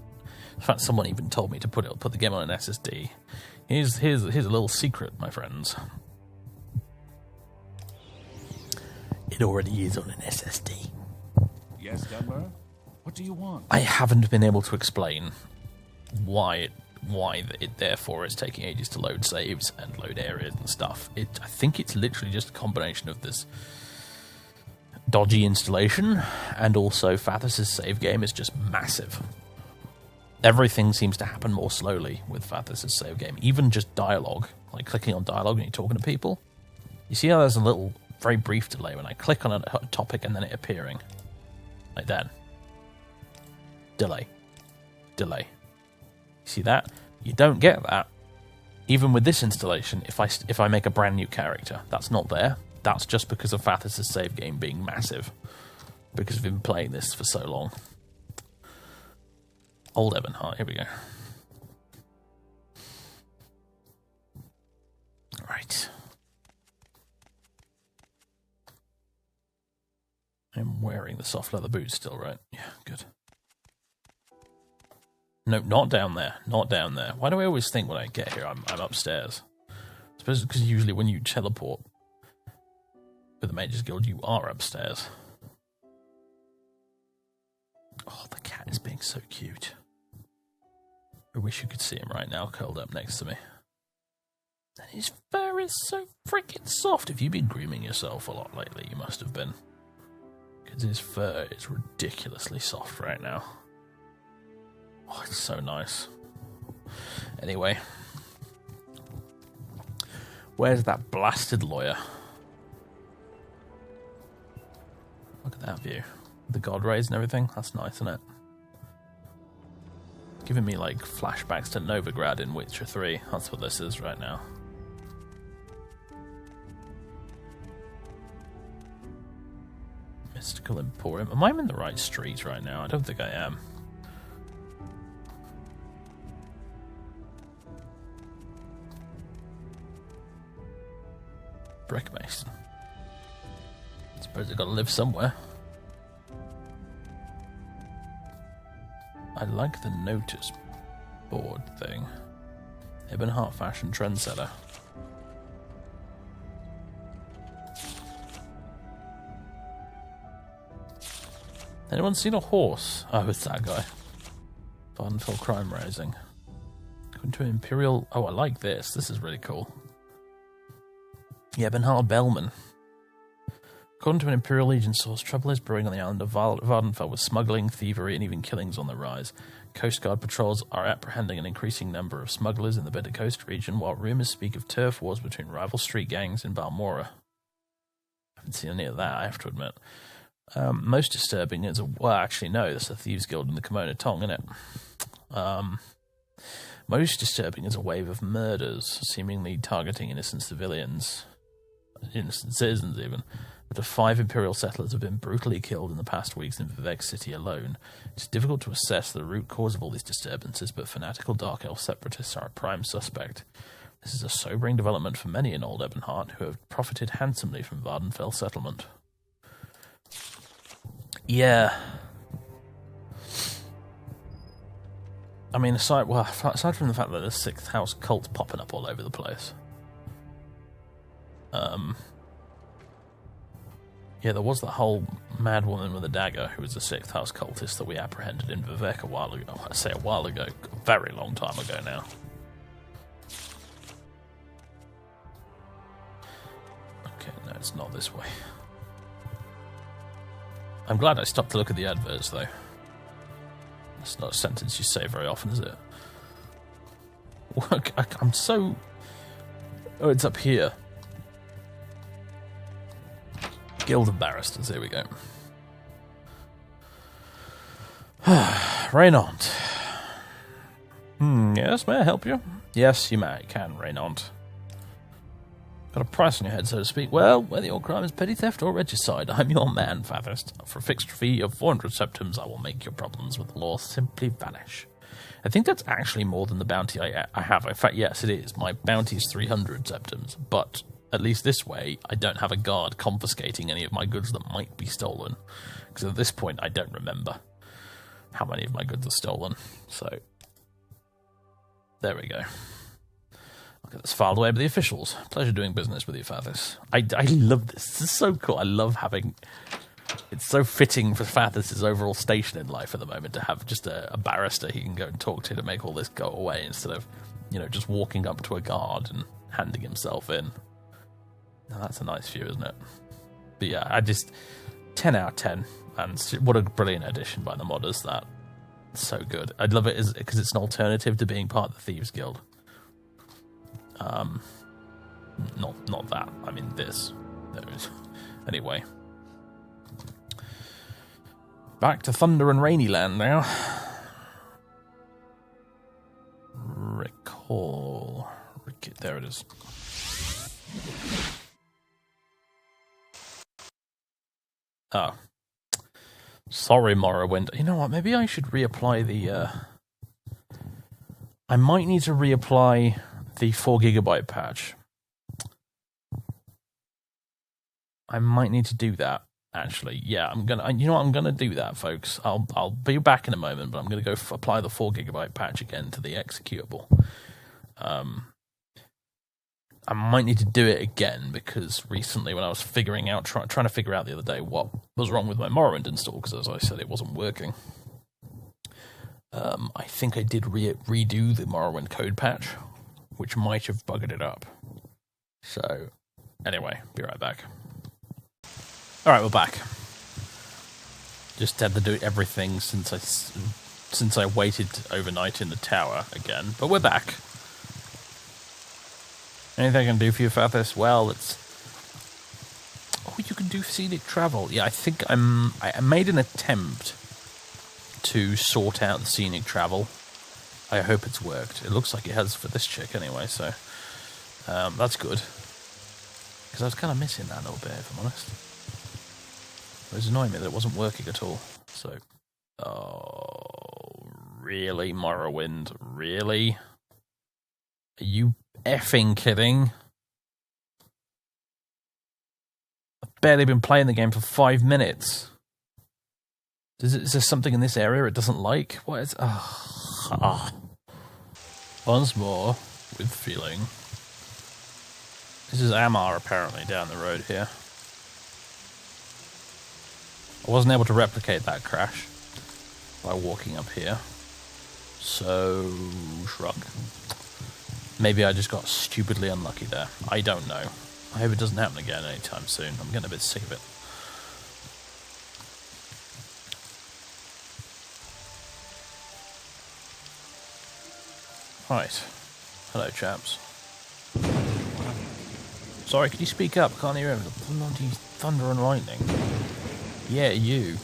In fact, someone even told me to put the game on an SSD. Here's a little secret, my friends. It already is on an SSD. Yes, Dunmer? What do you want? I haven't been able to explain why it therefore is taking ages to load saves and load areas and stuff. I think it's literally just a combination of this dodgy installation, and also Fathers' save game is just massive. Everything seems to happen more slowly with Fathers' save game. Even just dialogue, like clicking on dialogue when you're talking to people. You see how there's a little, very brief delay when I click on a topic and then it appearing. Like that. Delay. You see that? You don't get that. Even with this installation, if I make a brand new character, that's not there. That's just because of Fathers' save game being massive. Because we've been playing this for so long. Old Ebonheart, here we go. Right. I'm wearing the soft leather boots still, right? Yeah, good. No, not down there. Not down there. Why do I always think when I get here I'm upstairs? I suppose because usually when you teleport with the Mages Guild, you are upstairs. Oh, the cat is being so cute. I wish you could see him right now, curled up next to me. And his fur is so freaking soft. Have you been grooming yourself a lot lately? You must have been. Because his fur is ridiculously soft right now. Oh, it's so nice. Anyway. Where's that blasted lawyer? Look at that view. The god rays and everything. That's nice, isn't it? Giving me, like, flashbacks to Novigrad in Witcher 3. That's what this is right now. Mystical Emporium. Am I in the right street right now? I don't think I am. Brickmason. Suppose I gotta live somewhere. I like the notice board thing. Ebonheart fashion trendsetter. Anyone seen a horse? Oh, it's that guy. Vardenfell crime raising. Going to Imperial. Oh, I like this. This is really cool. The Ebonheart Bellman. According to an Imperial Legion source, trouble is brewing on the island of Vardenfell with smuggling, thievery, and even killings on the rise. Coast Guard patrols are apprehending an increasing number of smugglers in the Bitter Coast region, while rumours speak of turf wars between rival street gangs in Balmora. I haven't seen any of that, I have to admit. Most disturbing is well, actually, no, it's a Thieves Guild in the Kimona Tong, isn't it? Most disturbing is a wave of murders, seemingly targeting innocent civilians. Innocent citizens, even. But 5 Imperial settlers have been brutally killed in the past weeks in Vex City alone. It's difficult to assess the root cause of all these disturbances, but fanatical Dark Elf separatists are a prime suspect. This is a sobering development for many in Old Ebonheart, who have profited handsomely from Vardenfell settlement. Yeah. I mean, aside from the fact that there's 6th house cults popping up all over the place. Yeah, there was that whole mad woman with a dagger who was a 6th house cultist that we apprehended in Vivek a while ago. I say a while ago, a very long time ago now. Okay, no, it's not this way. I'm glad I stopped to look at the adverts, though. That's not a sentence you say very often, is it? I'm so... Oh, it's up here. Guild of Barristers, here we go. Raynont. Yes, may I help you? Yes, you can, Raynont. Got a price on your head, so to speak. Well, whether your crime is petty theft or regicide, I'm your man, Fathers. For a fixed fee of 400 septims, I will make your problems with the law simply vanish. I think that's actually more than the bounty I have. In fact, yes, it is. My bounty is 300 septims, but at least this way, I don't have a guard confiscating any of my goods that might be stolen. Because at this point, I don't remember how many of my goods are stolen. So, there we go. I'll get this filed away by the officials. Pleasure doing business with you, Fathers. I love this. This is so cool. I love having... It's so fitting for Fathers' overall station in life at the moment to have just a barrister he can go and talk to make all this go away instead of, just walking up to a guard and handing himself in. Now, that's a nice view, isn't it? But yeah, I just... 10 out of 10. And what a brilliant addition by the modders, that. It's so good. I love it because it's an alternative to being part of the Thieves Guild. Not that. I mean, this. There is. Anyway. Back to Thunder and Rainy Land now. Recall. There it is. Oh. Sorry, Morrowind. You know what? Maybe I should reapply the... I might need to reapply the 4GB patch. I might need to do that, actually. Yeah, I'm gonna... You know what? I'm gonna do that, folks. I'll be back in a moment, but I'm gonna go apply the 4GB patch again to the executable. I might need to do it again because recently when I was figuring out, trying to figure out the other day what was wrong with my Morrowind install, because as I said, it wasn't working. I think I did redo the Morrowind code patch, which might have buggered it up. So, anyway, be right back. Alright, we're back. Just had to do everything since I waited overnight in the tower again, but we're back. Anything I can do for you, Fathers? Well, it's... Oh, you can do scenic travel. Yeah, I think I made an attempt to sort out the scenic travel. I hope it's worked. It looks like it has for this chick anyway, so... that's good. Because I was kind of missing that a little bit, if I'm honest. It was annoying me that it wasn't working at all. So... Oh... Really, Morrowind? Really? Are you effing kidding? I've barely been playing the game for 5 minutes. Is there something in this area it doesn't like? What is... Once more, with feeling. This is Ammar, apparently, down the road here. I wasn't able to replicate that crash by walking up here. So, shrug. Maybe I just got stupidly unlucky there. I don't know. I hope it doesn't happen again anytime soon. I'm getting a bit sick of it. Right. Hello, chaps. Sorry, could you speak up? Can't hear him. Bloody thunder and lightning. Yeah, you.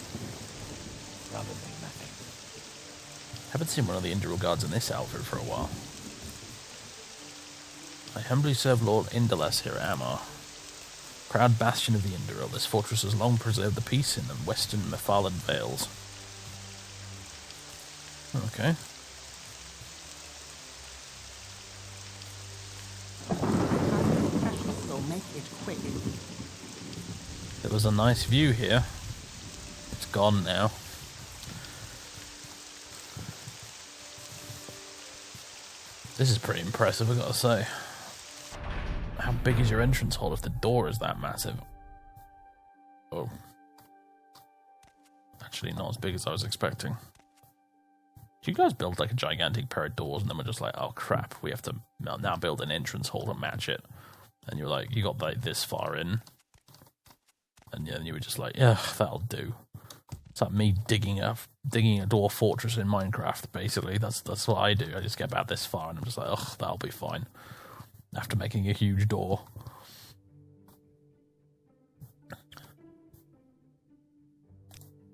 Probably nothing. Haven't seen one of the Indral guards in this outfit for a while. I humbly serve Lord Indales here at Ammar. Proud bastion of the Indral, this fortress has long preserved the peace in the western Mcfarland Veils. Okay. So make it quick. There was a nice view here. It's gone now. This is pretty impressive, I've got to say. How big is your entrance hall if the door is that massive? Oh. Actually, not as big as I was expecting. Did you guys build like a gigantic pair of doors and then we're just like, oh crap, we have to now build an entrance hall to match it? And you're like, you got like this far in. And then you were just like, yeah, that'll do. It's like me digging a dwarf fortress in Minecraft, basically. That's what I do. I just get about this far and I'm just like, ugh, that'll be fine. After making a huge door.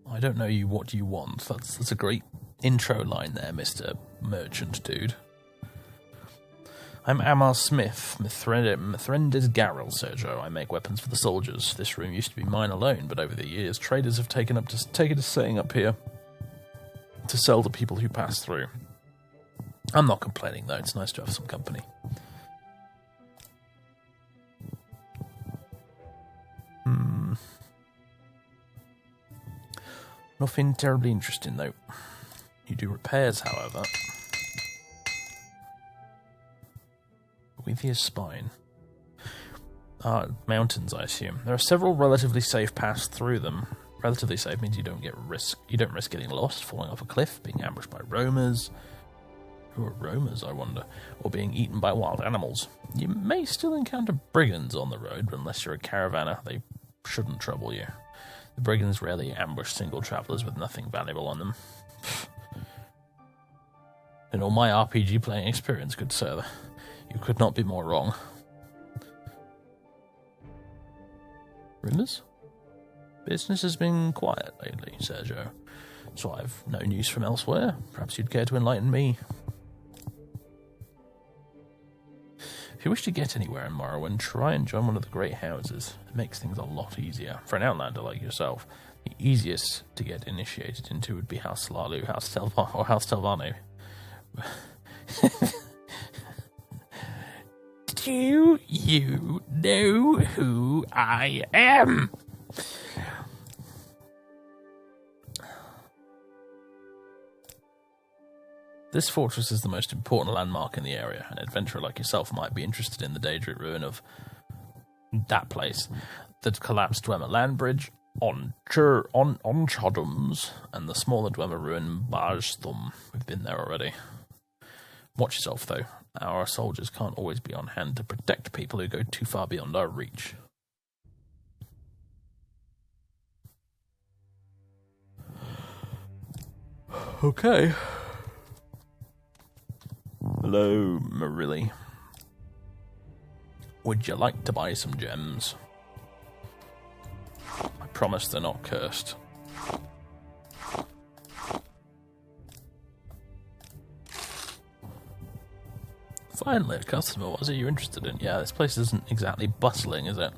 I don't know what you want. That's a great intro line there, Mr. Merchant Dude. I'm Ammar Smith, Mithrenda's Garrel, Sergio. I make weapons for the soldiers. This room used to be mine alone, but over the years, traders have taken to setting up here to sell to people who pass through. I'm not complaining, though. It's nice to have some company. Nothing terribly interesting, though. You do repairs, however. With your spine. Mountains, I assume. There are several relatively safe paths through them. Relatively safe means you don't risk getting lost, falling off a cliff, being ambushed by roamers. Who are roamers, I wonder? Or being eaten by wild animals. You may still encounter brigands on the road, but unless you're a caravaner, they shouldn't trouble you. The brigands rarely ambush single travellers with nothing valuable on them. In all my RPG playing experience, good sir, you could not be more wrong. Rumours? Business has been quiet lately, Sergio, so I've no news from elsewhere. Perhaps you'd care to enlighten me. If you wish to get anywhere in Morrowind, try and join one of the great houses. It makes things a lot easier. For an outlander like yourself, the easiest to get initiated into would be House Slalu, House Telvan, or House Telvanu. Do you know who I am? This fortress is the most important landmark in the area. An adventurer like yourself might be interested in the Daedric ruin of that place, the collapsed Dwemer land bridge, on Chodums, and the smaller Dwemer ruin Bajthum. We've been there already. Watch yourself, though. Our soldiers can't always be on hand to protect people who go too far beyond our reach. Okay. Hello, Marilli. Would you like to buy some gems? I promise they're not cursed. Finally, a customer. What was it you're interested in? Yeah, this place isn't exactly bustling, is it?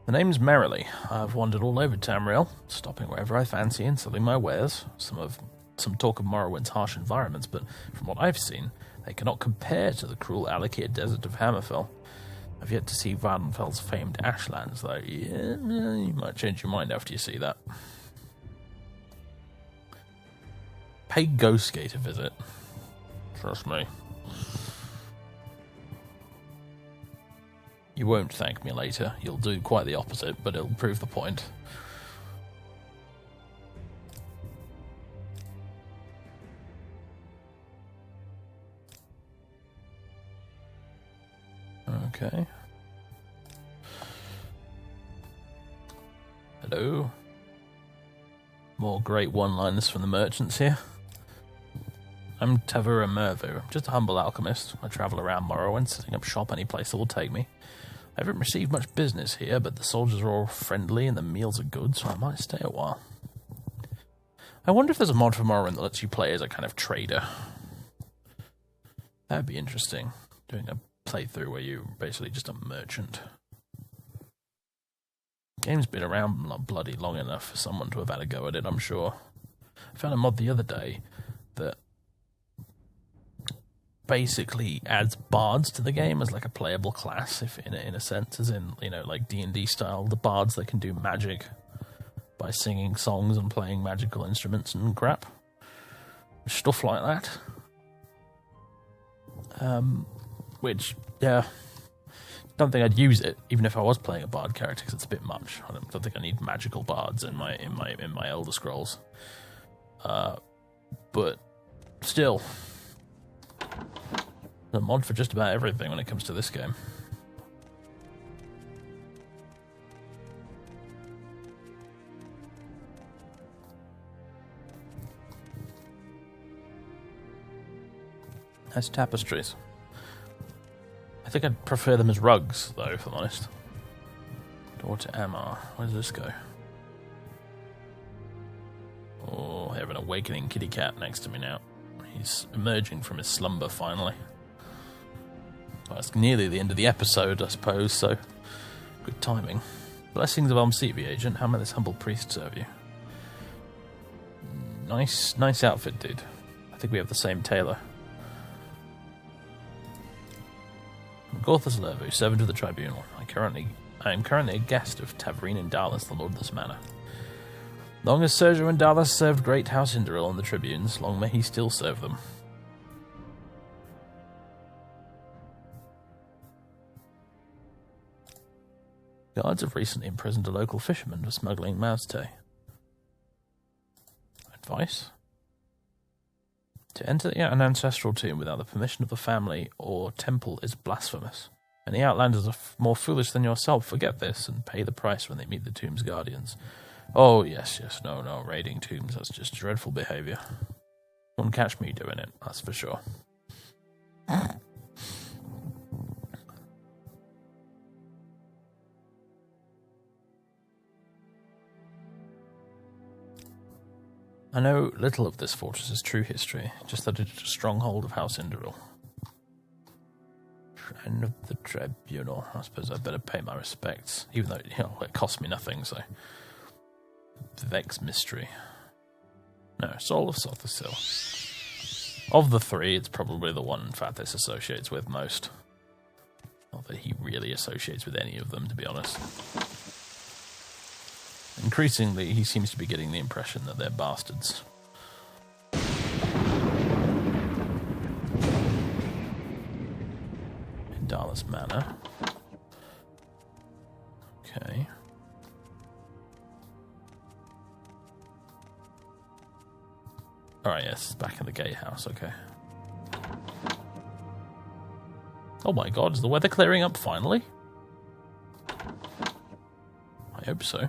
The name's Merrily. I've wandered all over Tamriel, stopping wherever I fancy and selling my wares. Some talk of Morrowind's harsh environments, but from what I've seen, they cannot compare to the cruel Alikir desert of Hammerfell. I've yet to see Vardenfell's famed Ashlands, though. Yeah, you might change your mind after you see that. Pay Ghostgate a visit. Trust me. You won't thank me later. You'll do quite the opposite, but it'll prove the point. Okay. Hello. More great one-liners from the merchants here. I'm Tavura Mervu. I'm just a humble alchemist. I travel around Morrowind, setting up shop any place that will take me. I haven't received much business here, but the soldiers are all friendly and the meals are good, so I might stay a while. I wonder if there's a mod for Morrowind that lets you play as a kind of trader. That'd be interesting. Doing a playthrough where you're basically just a merchant. The game's been around bloody long enough for someone to have had a go at it, I'm sure. I found a mod the other day that basically adds bards to the game as like a playable class, if in a sense, as in, you know, like D&D style. The bards, they can do magic by singing songs and playing magical instruments and crap. Stuff like that. Which, yeah, don't think I'd use it even if I was playing a bard character, because it's a bit much. I don't think I need magical bards in my Elder Scrolls. But still, a mod for just about everything when it comes to this game. Nice tapestries. I think I'd prefer them as rugs, though, if I'm honest. Door to Ammar. Where does this go? Oh, they have an awakening kitty cat next to me now. He's emerging from his slumber finally. Well, it's nearly the end of the episode, I suppose, so good timing. Blessings of Almsevi, agent. How may this humble priest serve you? Nice outfit, dude. I think we have the same tailor. Gorthus Lervu, servant of the tribunal. I am currently a guest of Tavrine and Dallas, the lord of this manor. Long as Sergio and Dallas served great House Induril on the tribunes, long may he still serve them. Guards have recently imprisoned a local fisherman for smuggling mouse-tay. Advice? To enter an ancestral tomb without the permission of the family or temple is blasphemous. And the Outlanders are more foolish than yourself. Forget this and pay the price when they meet the tomb's guardians. Oh, yes, no, raiding tombs, that's just dreadful behaviour. Won't catch me doing it, that's for sure. I know little of this fortress's true history, just that it is a stronghold of House Induril. Shrine of the Tribunal. I suppose I'd better pay my respects, even though it cost me nothing, so... Vex Mystery. No, Soul of Sothersil. Of the three, it's probably the one Fathis associates with most. Not that he really associates with any of them, to be honest. Increasingly, he seems to be getting the impression that they're bastards. In Dallas Manor. Okay. Alright, yes, it's back in the gatehouse, okay. Oh my god, is the weather clearing up finally? I hope so.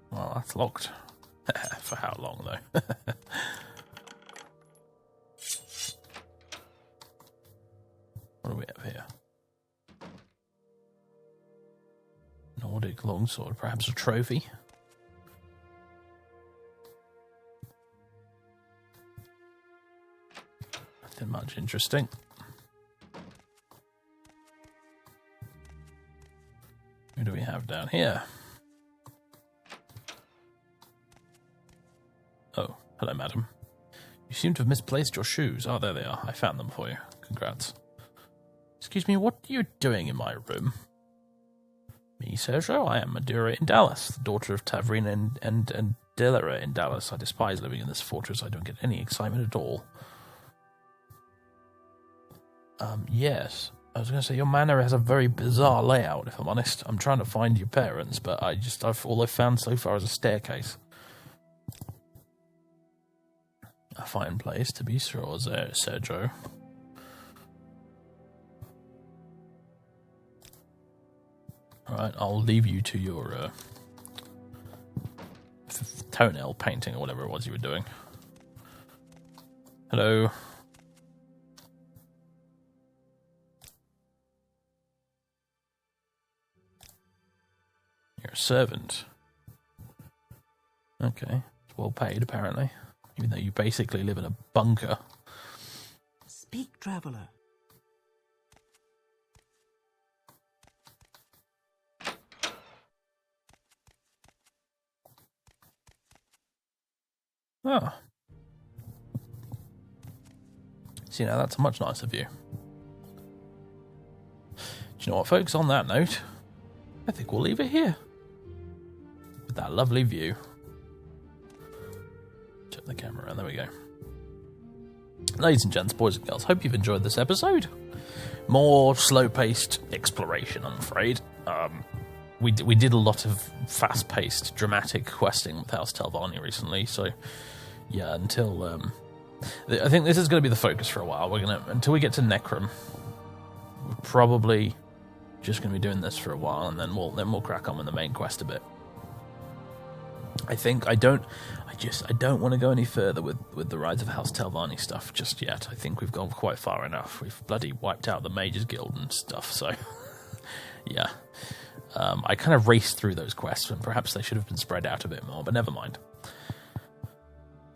Well, that's locked. For how long, though? What do we have here? Nordic longsword, perhaps a trophy? Nothing much interesting. Who do we have down here? Oh, hello, madam. You seem to have misplaced your shoes. Oh, there they are. I found them for you. Congrats. Excuse me, what are you doing in my room? Me, Sergio? I am Madura in Dallas, the daughter of Tavrine and Delera in Dallas. I despise living in this fortress. I don't get any excitement at all. Yes. I was going to say, your manor has a very bizarre layout, if I'm honest. I'm trying to find your parents, but all I've found so far is a staircase. A fine place, to be sure, Sergio. Alright, I'll leave you to your toenail painting or whatever it was you were doing. Hello. You're a servant. Okay, it's well paid apparently. Even though you basically live in a bunker. Speak, traveller. Oh. See, now that's a much nicer view. Do you know what, folks? On that note, I think we'll leave it here. With that lovely view. Check the camera, and there we go. Ladies and gents, boys and girls, hope you've enjoyed this episode. More slow-paced exploration, I'm afraid. We did a lot of fast-paced, dramatic questing with House Telvanni recently, so yeah, until I think this is going to be the focus for a while. Until we get to Necrom, we're probably just going to be doing this for a while, and then we'll crack on with the main quest a bit. I don't want to go any further with the Rise of House Telvanni stuff just yet. I think we've gone quite far enough. We've bloody wiped out the Mages Guild and stuff, so yeah. I kind of raced through those quests, and perhaps they should have been spread out a bit more, but never mind.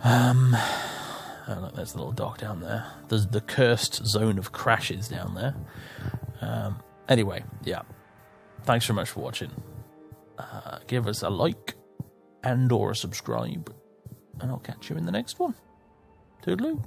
Oh, look, there's the little dock down there. There's the cursed zone of crashes down there. Anyway, yeah. Thanks very much for watching. Give us a like and or a subscribe, and I'll catch you in the next one. Toodaloo.